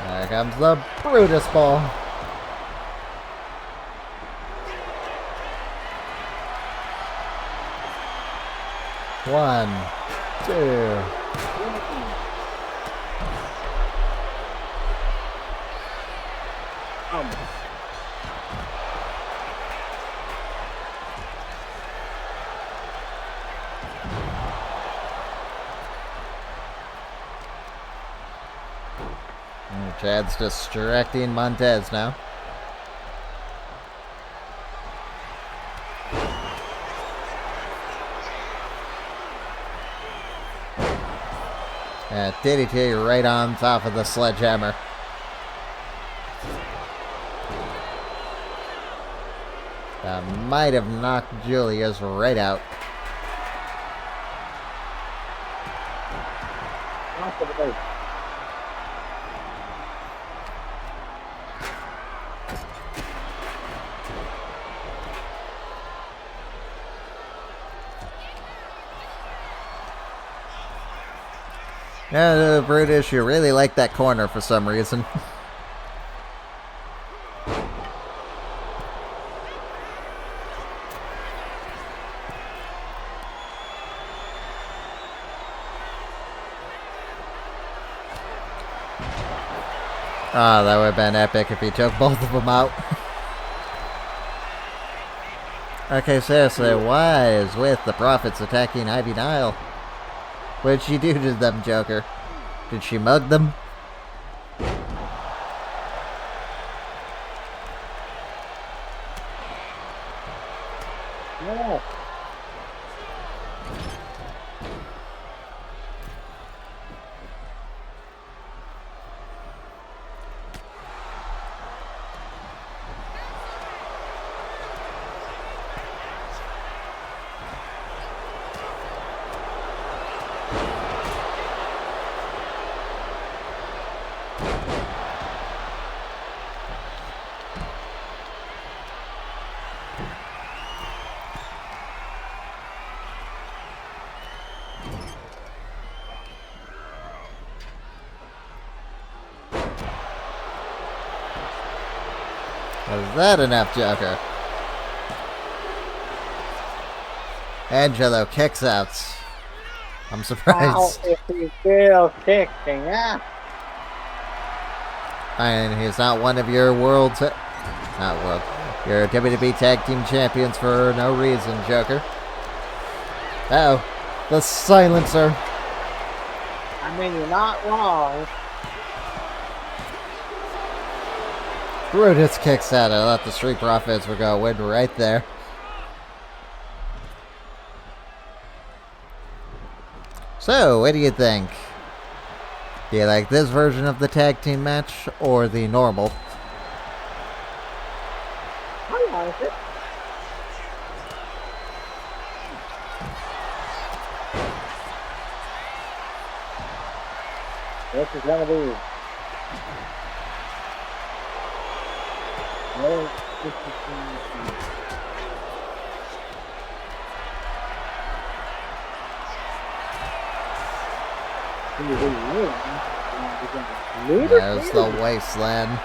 B: There comes the Brutus ball. One, two. Chad's distracting Montez now. DDT right on top of the sledgehammer. That might have knocked Julia's right out. Yeah, Brutus, you really like that corner for some reason. Ah, that would have been epic if he took both of them out. Okay, seriously, why is with the Profits attacking Ivy Nile? What did she do to them, Joker? Did she mug them?
A: Yeah.
B: Was that enough, Joker? Angelo kicks out. I'm surprised.
A: How if he's still kicking out?
B: And he's not one of your your WWE Tag Team Champions for no reason, Joker. Uh-oh. The silencer.
A: I mean, you're not wrong.
B: Brutus kicks out. I thought the Street Profits were going to win right there. So, what do you think? Do you like this version of the tag team match or the normal?
A: I like it. This is gonna be. Well, this is
B: There's the wasteland.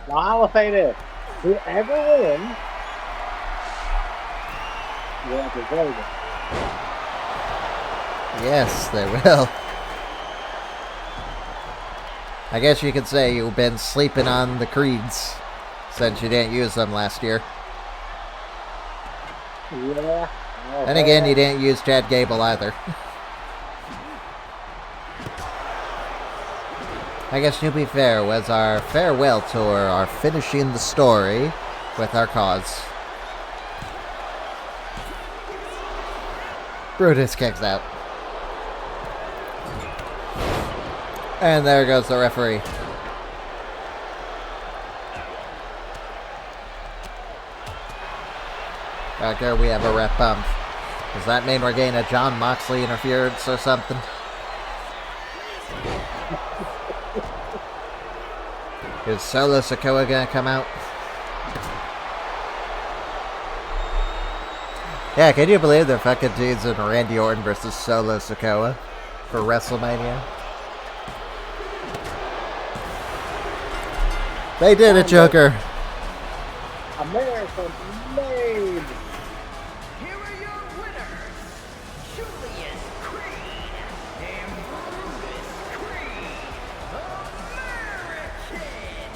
A: Well, I will say this. Whoever wins will deserve it.
B: Yes, they will. I guess you could say you've been sleeping on the creeds since you didn't use them last year.
A: Yeah.
B: And again, you didn't use Chad Gable either. I guess to be fair, was our farewell tour, our finishing the story with our cause. Brutus kicks out. And there goes the referee. Right there we have a rep bump. Does that mean we're getting a John Moxley interference or something? Is Solo Sikoa gonna come out? Yeah, can you believe they're fucking dudes in Randy Orton versus Solo Sikoa for WrestleMania? They did it, Joker.
A: American made.
C: Here are your winners, Julius Creed and Brutus Creed, American made.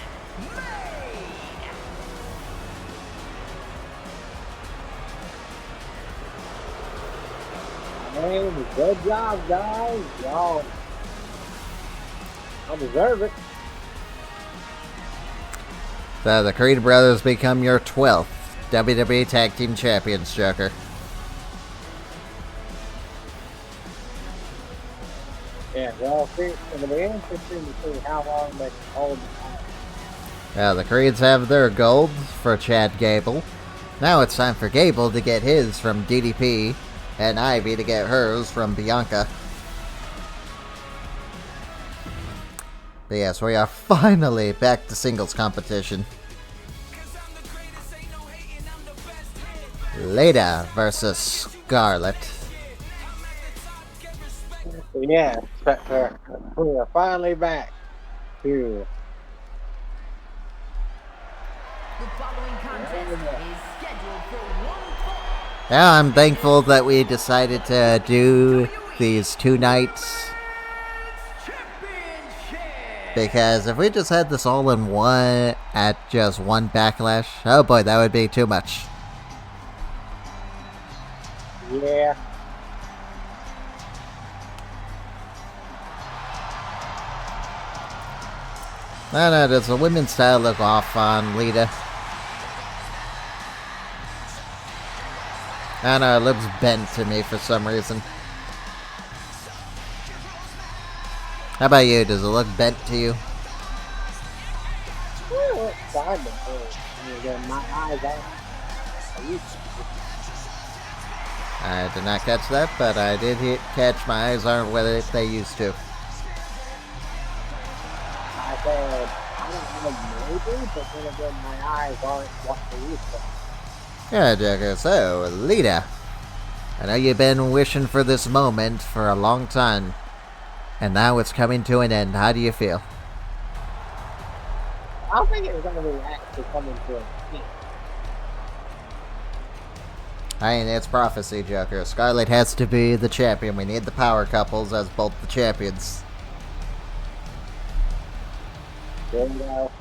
A: Man, good job, guys. Y'all deserve it.
B: So the Creed brothers become your 12th WWE Tag Team Champions, Joker.
A: Yeah, well, see, it'll be interesting to see how long they can hold the title.
B: Now the Creeds have their gold for Chad Gable. Now it's time for Gable to get his from DDP, and Ivy to get hers from Bianca. But yes, we are finally back to singles competition. Lita versus Scarlett.
A: Yeah, we are finally back to.
C: The following contest is scheduled for one fall.
B: Yeah, I'm thankful that we decided to do these 2 nights. Because if we just had this all in one at just one Backlash, oh boy, that would be too much.
A: Yeah.
B: No, does the women's style look off on Lita? I don't know, it looks bent to me for some reason. How about you? Does it look bent to you?
A: Well, it's fine, but again, my eyes are.
B: I did not catch that, but I did catch my eyes aren't what they used to.
A: I said, I don't know, maybe, but then again, my eyes aren't what they used to.
B: Yeah, Joker. So, Lita. I know you've been wishing for this moment for a long time. And now it's coming to an end. How do you feel?
A: I think it's going to be actually coming to an end.
B: I mean, it's prophecy, Joker. Scarlett has to be the champion. We need the power couples as both the champions.
A: There you go.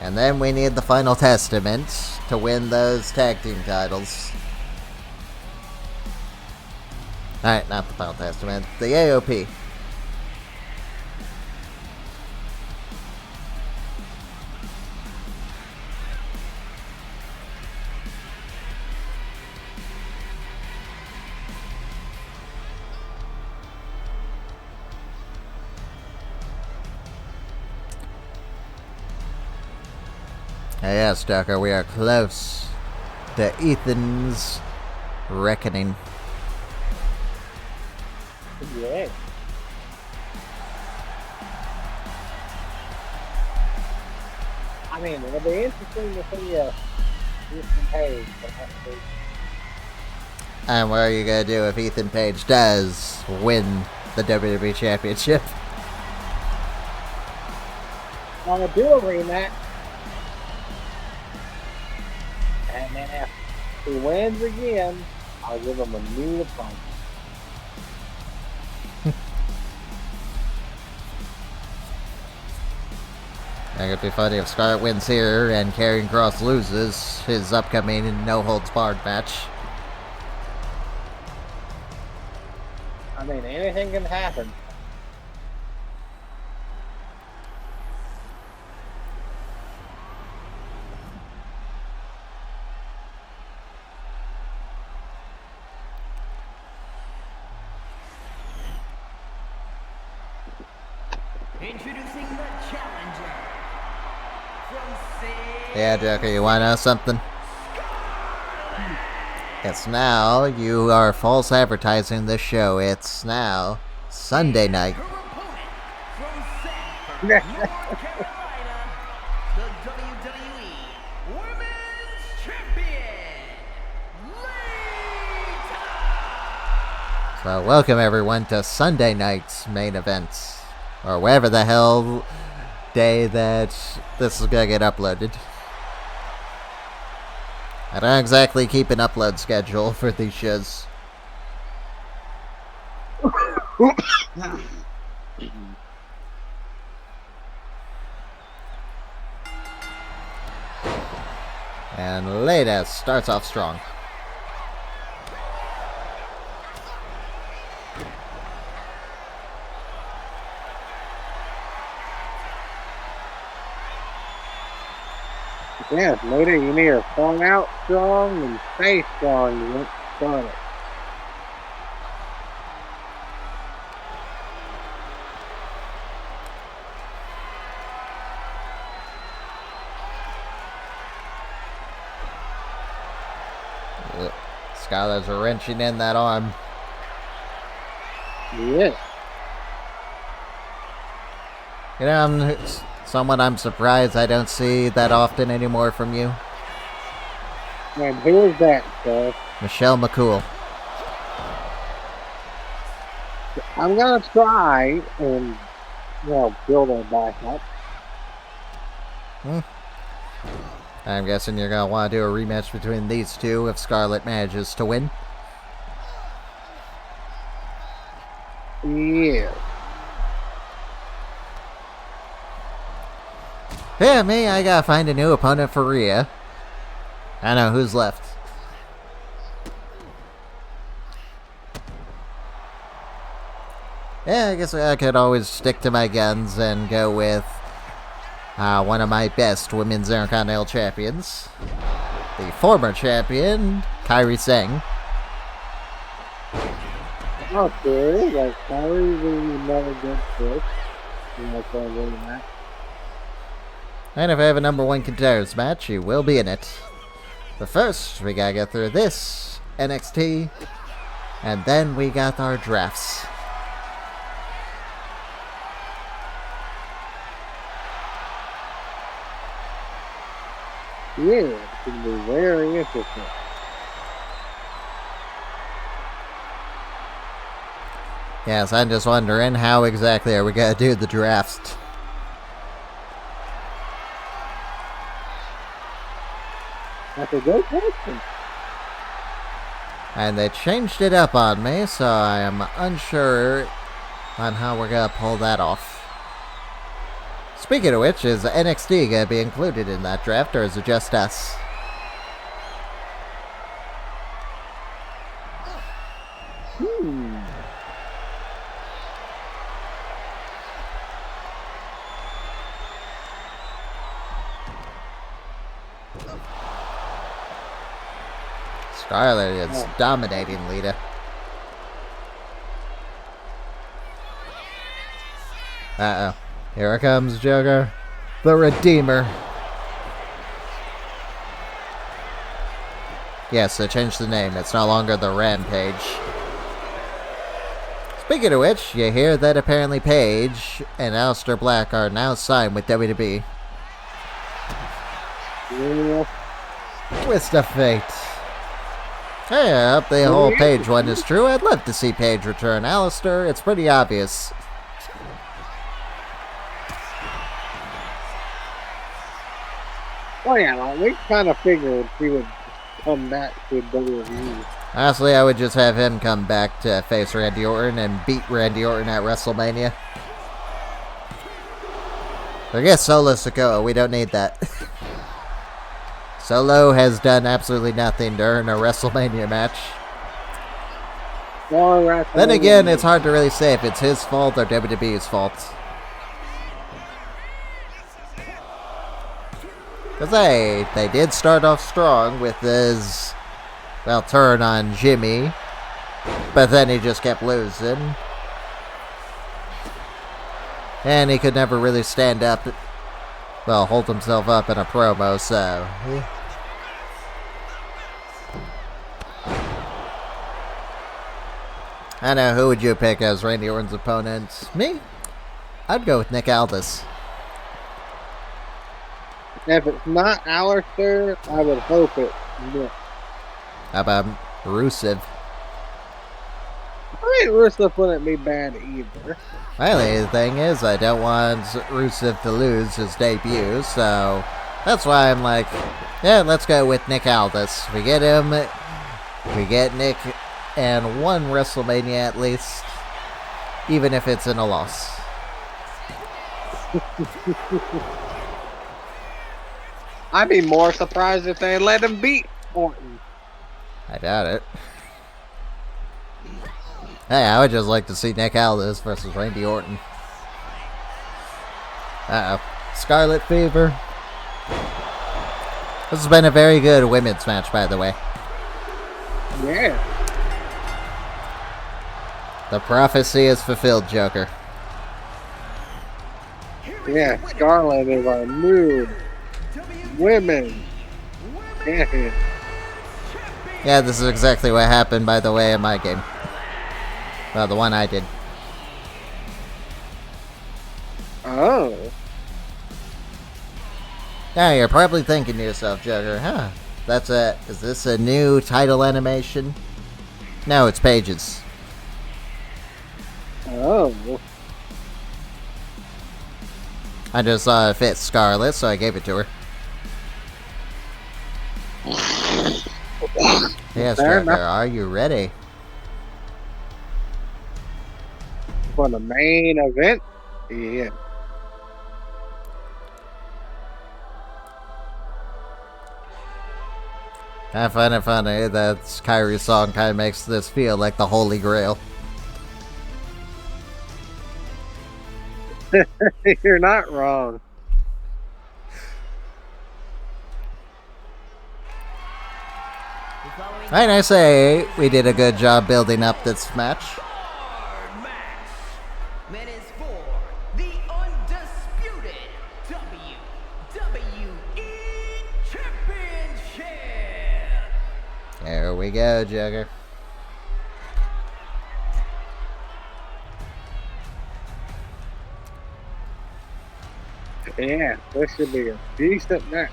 B: And then we need the final testament to win those tag team titles. Alright, not the Final Testament. The AOP. Yes, Tucker, we are close to Ethan's reckoning.
A: Yeah. I mean, it'll be interesting to see Ethan Page.
B: And what are you going to do if Ethan Page does win the WWE Championship?
A: Want to do a rematch. And then if he wins again, I'll give him a new opponent.
B: I think it'd be funny if Scarlett wins here and Karrion Kross loses his upcoming no-holds-barred match.
A: I mean, anything can happen.
C: Introducing the challenger from
B: Yeah, Joker, you want to know something? It's now, you are false advertising this show. It's now Sunday night.
C: her opponent from Sanford, North Carolina, the WWE Women's Champion, Lita.
B: So welcome everyone to Sunday night's main events. Or whatever the hell day that this is gonna get uploaded. I don't exactly keep an upload schedule for these shows. And Lita starts off strong.
A: Yes, later you need to start out strong and stay strong. You won't start it.
B: Scarlett's wrenching in that arm.
A: Yes.
B: You know, someone I'm surprised I don't see that often anymore from you.
A: And who is that, sir?
B: Michelle McCool.
A: I'm gonna try and, build her back up.
B: I'm guessing you're going to want to do a rematch between these two if Scarlett manages to win.
A: Yeah.
B: Yeah, me, I gotta find a new opponent for Rhea. I know, who's left? Yeah, I guess I could always stick to my guns and go with one of my best women's Intercontinental champions. The former champion, Kairi Singh.
A: Okay, like Kyrie really never good choice. That's why I really match.
B: And if I have a number one contenders match, you will be in it. But first, we gotta get through this NXT, and then we got our drafts.
A: Yeah, it's gonna be very interesting.
B: Yes, I'm just wondering how exactly are we gonna do the draft?
A: That's a good question.
B: And they changed it up on me, so I am unsure on how we're gonna pull that off. Speaking of which, is NXT gonna be included in that draft, or is it just us?
A: Hmm.
B: Scarlett is dominating Lita. Uh-oh. Here it comes, Joker. The Redeemer. Yes, they changed the name. It's no longer the Rampage. Speaking of which, you hear that apparently Paige and Aleister Black are now signed with WWE.
A: Yeah.
B: Twist of fate. Hey, I hope the whole Paige one is true. I'd love to see Paige return. Aleister, it's pretty obvious.
A: Oh yeah, like, we kind of figured he would come back to WWE.
B: Honestly, I would just have him come back to face Randy Orton and beat Randy Orton at WrestleMania. I guess Solo Sikoa, we don't need that. Solo has done absolutely nothing during a WrestleMania match. Then again, it's hard to really say if it's his fault or WWE's fault. Because they did start off strong with his, well, turn on Jimmy. But then he just kept losing. And he could never really stand up, well, hold himself up in a promo, so... I know, who would you pick as Randy Orton's opponent? Me? I'd go with Nick Aldis.
A: If it's not Aleister, I would hope it's Nick.
B: How about Rusev?
A: I mean, Rusev wouldn't be bad either.
B: Well, the thing is, I don't want Rusev to lose his debut, so that's why I'm like, yeah, let's go with Nick Aldis. We get him, we get Nick, and one WrestleMania at least, even if it's in a loss.
A: I'd be more surprised if they let him beat Orton.
B: I doubt it. Hey, I would just like to see Nick Aldis versus Randy Orton. Uh-oh. Scarlet Fever. This has been a very good women's match, by the way.
A: Yeah.
B: The prophecy is fulfilled, Joker.
A: Yeah, Scarlett is our new women champion.
B: Yeah, this is exactly what happened, by the way, in my game. Well, the one I did.
A: Oh.
B: Now, you're probably thinking to yourself, Joker, huh? Is this a new title animation? No, it's Paige's.
A: Oh.
B: I just saw it fit Scarlett, so I gave it to her. Yes,
A: Fair
B: Joker,
A: enough.
B: are you ready?
A: For the main event? Yeah.
B: I find it funny that Kyrie's song kind of makes this feel like the Holy Grail.
A: You're not wrong.
B: And I say we did a good job building up this match.
C: Hard match. That is for the undisputed WWE Championship.
B: There we go, Joker.
A: Yeah, this should be a decent match.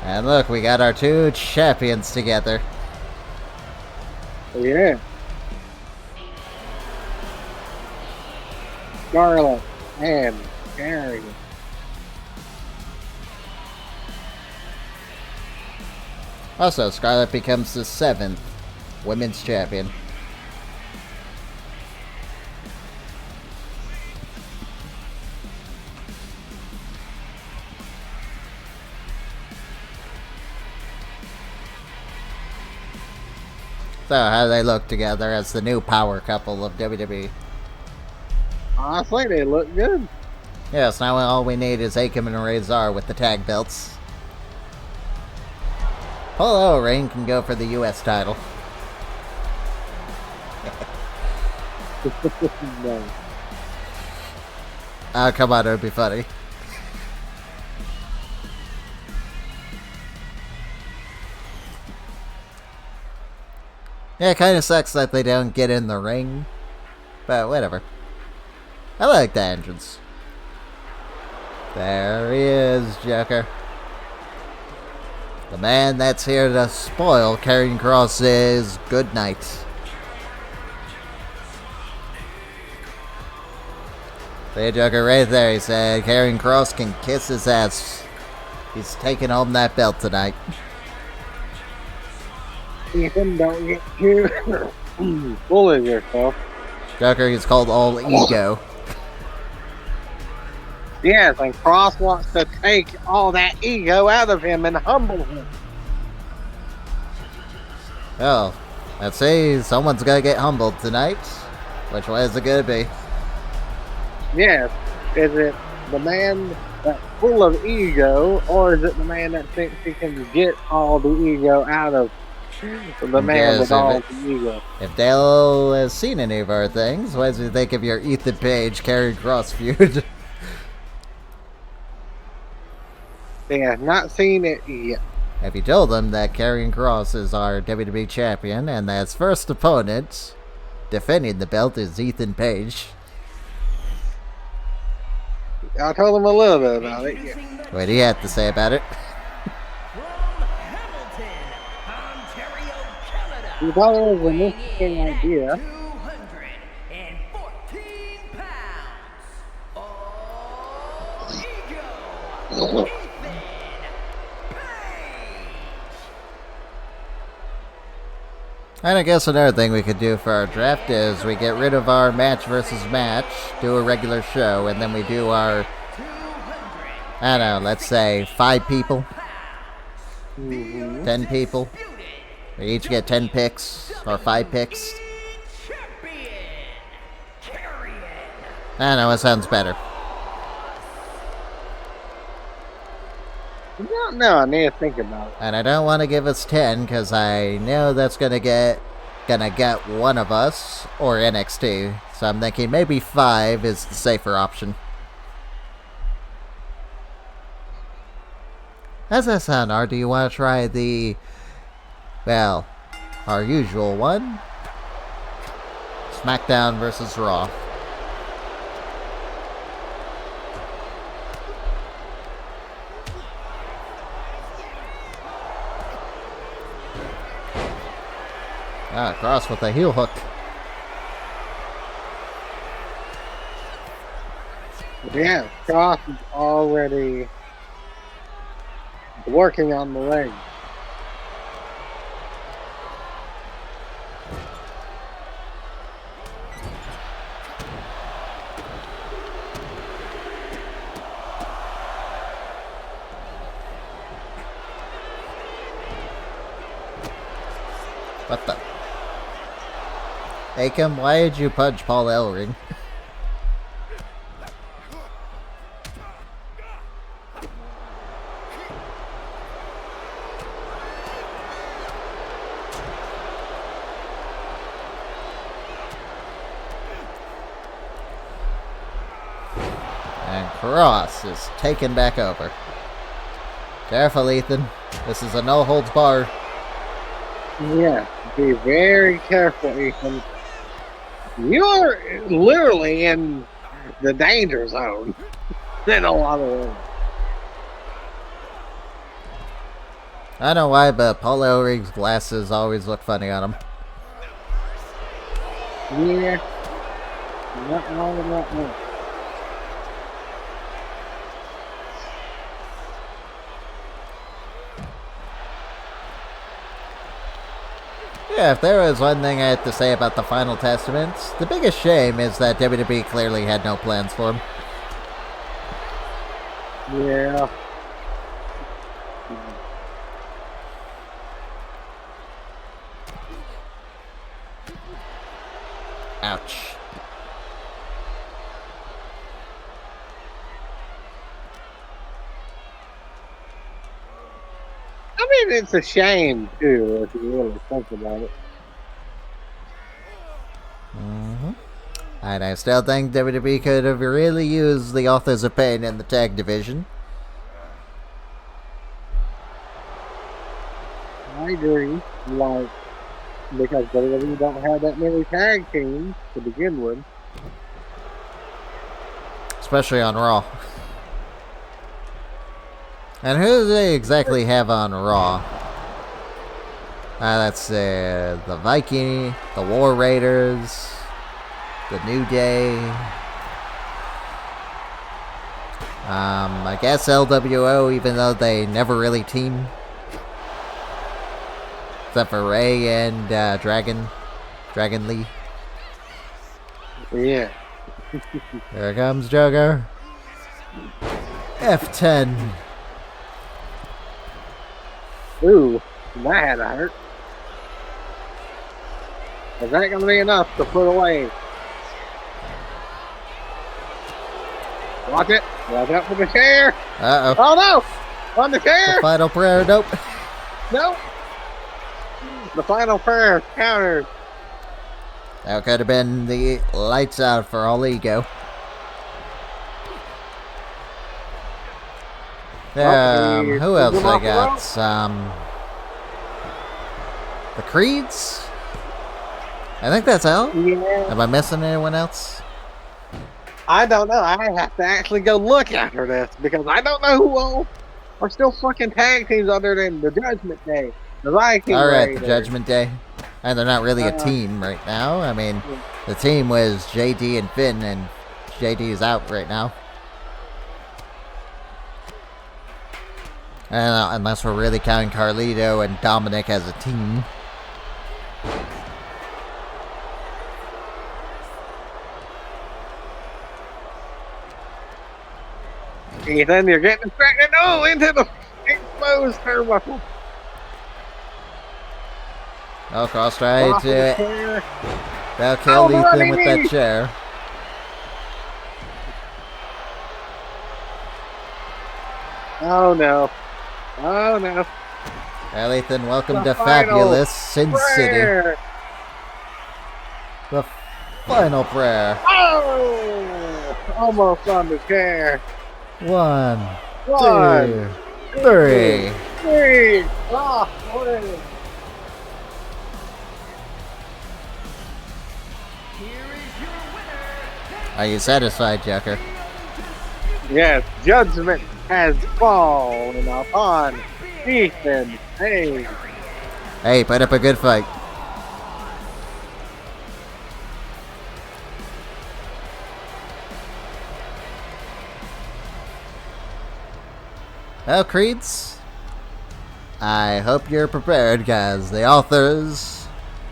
B: And look, we got our two champions together.
A: Yeah. Scarlett and Karrion.
B: Also, Scarlett becomes the 7th women's champion. So, how do they look together as the new power couple of WWE?
A: Honestly, they look good.
B: Yes, now all we need is Akam and Razor with the tag belts. Paul Ellering can go for the U.S. title.
A: No.
B: Oh, come on, it would be funny. Yeah, it kind of sucks that they don't get in the ring, but whatever. I like the entrance. There he is, Joker. The man that's here to spoil Karrion Kross's good night. See, Joker, right there. He said Karrion Kross can kiss his ass. He's taking home that belt tonight.
A: Ethan, don't get too full of yourself.
B: Joker, he's called all ego.
A: Yes, and Kross wants to take all that ego out of him and humble him.
B: Well, let's see. Someone's gonna get humbled tonight. Which way is it gonna be?
A: Yes. Is it the man that's full of ego, or is it the man that thinks he can get all the ego out of the man
B: Yes,
A: with all the ego?
B: If Dale has seen any of our things, what do you think of your Ethan Page, Karrion Kross feud?
A: They have not seen it yet.
B: Have you told them that Karrion Kross is our WWE champion and that his first opponent defending the belt is Ethan Page?
A: I told him a little bit about it. Yeah.
B: What do you have to say about it?
C: From Hamilton, Ontario, Canada.
A: He thought it was an interesting idea.
C: 214 pounds. All ego. Ethan Page.
B: And I guess another thing we could do for our draft is we get rid of our match versus match, do a regular show, and then we do our, I don't know, let's say 5 people, 10 people. We each get 10 picks, or 5 picks.
C: Champion. Karrion.
B: I don't know, it sounds better.
A: No, I need to think about it.
B: And I don't want to give us 10, because I know that's gonna get one of us, or NXT. So I'm thinking maybe 5 is the safer option. How's that sound, R? Do you want to try the, well, our usual one? SmackDown versus Raw. Ah, Kross with a heel hook.
A: Yeah, Kross is already working on the leg.
B: What the? Akam, why did you punch Paul Ellering? And Kross is taken back over. Careful, Ethan. This is a no-holds-barred.
A: Yeah, be very careful, Ethan. You're literally in the danger zone in a lot of ways.
B: I don't know why, but Paul Ellering's glasses always look funny on him.
A: Yeah. Not wrong about that.
B: Yeah, if there was one thing I had to say about the Final Testament, the biggest shame is that WWE clearly had no plans for him.
A: Yeah.
B: Ouch.
A: I And it's a shame, too, if you really think about it.
B: And I still think WWE could have really used the Authors of Pain in the tag division.
A: I agree. Like, because WWE don't have that many tag teams to begin with.
B: Especially on Raw. And who do they exactly have on Raw? That's the Viking, the War Raiders, the New Day. I guess LWO, even though they never really team. Except for Ray and Dragon Lee.
A: Yeah.
B: Here comes Joker. F10.
A: Ooh, that had to hurt. Is that going to be enough to put away? Watch it. Watch out for the chair.
B: Uh-oh.
A: Oh, no. On the chair.
B: The final prayer. Nope.
A: Nope. The final prayer countered.
B: That could have been the lights out for all ego. Who else I got? The Creeds? I think that's all.
A: Yeah.
B: Am I missing anyone else?
A: I don't know. I have to actually go look after this because I don't know who all are still fucking tag teams other than the Judgment Day. The Viking
B: Alright,
A: Raiders.
B: the Judgment Day. And they're not really a team right now. I mean, the team was JD and Finn, and JD is out right now. Unless we're really counting Carlito and Dominik as a team.
A: Ethan, you're getting distracted. Oh, into the exposed turnbuckle.
B: Oh, Kross tried to they'll kill Ethan with that chair.
A: Oh no. Oh no.
B: Well, Ethan, welcome to Fabulous Sin City. The final prayer.
A: Oh! Almost on the chair.
B: One,
A: One,
B: two, three.
A: Three. Oh, boy.
B: Are you satisfied, Joker?
A: Yes, judgment has fallen upon Ethan. Hey.
B: Hey, put up a good fight. Well, Creeds, I hope you're prepared, guys. The authors,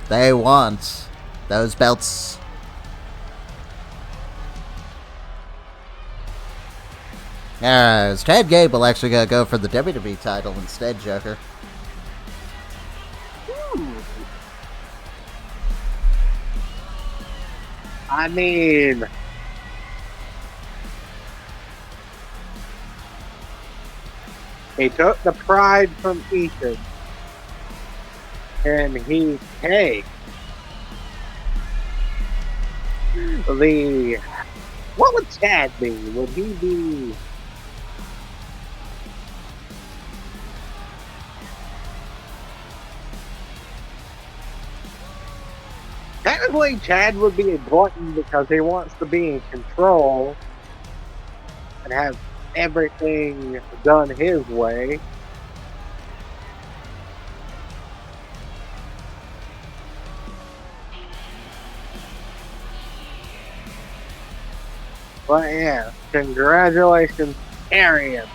B: they want those belts. Is Chad Gable actually gonna go for the WWE title instead, Joker?
A: I mean, he took the pride from Ethan, and he takes the. What would Chad be? Would he be? Technically, Chad would be a glutton because he wants to be in control and have everything done his way. But yeah, congratulations, Karrion,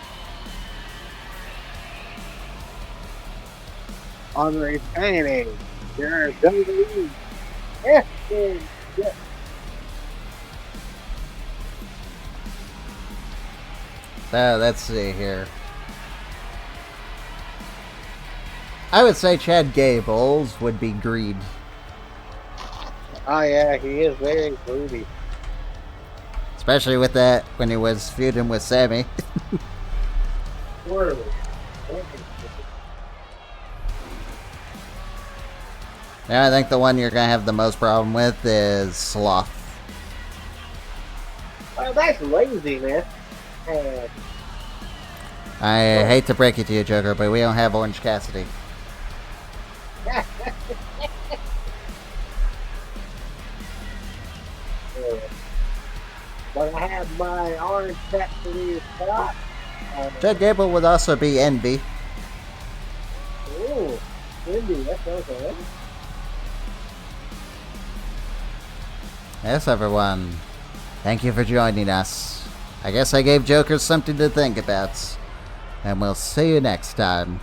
A: on retaining your WWE Championship.
B: So, let's see here. I would say Chad Gable's would be greed.
A: Oh yeah, he is very greedy.
B: Especially with that, when he was feuding with Sammy. Yeah, I think the one you're gonna have the most problem with is Sloth.
A: Well, that's laziness. And
B: I hate to break it to you, Joker, but we don't have Orange Cassidy.
A: but I have my orange Cassidy spot.
B: Chad Gable would also be Envy.
A: Ooh, Indy, that's okay.
B: Yes, everyone. Thank you for joining us. I guess I gave Jokers something to think about. And we'll see you next time.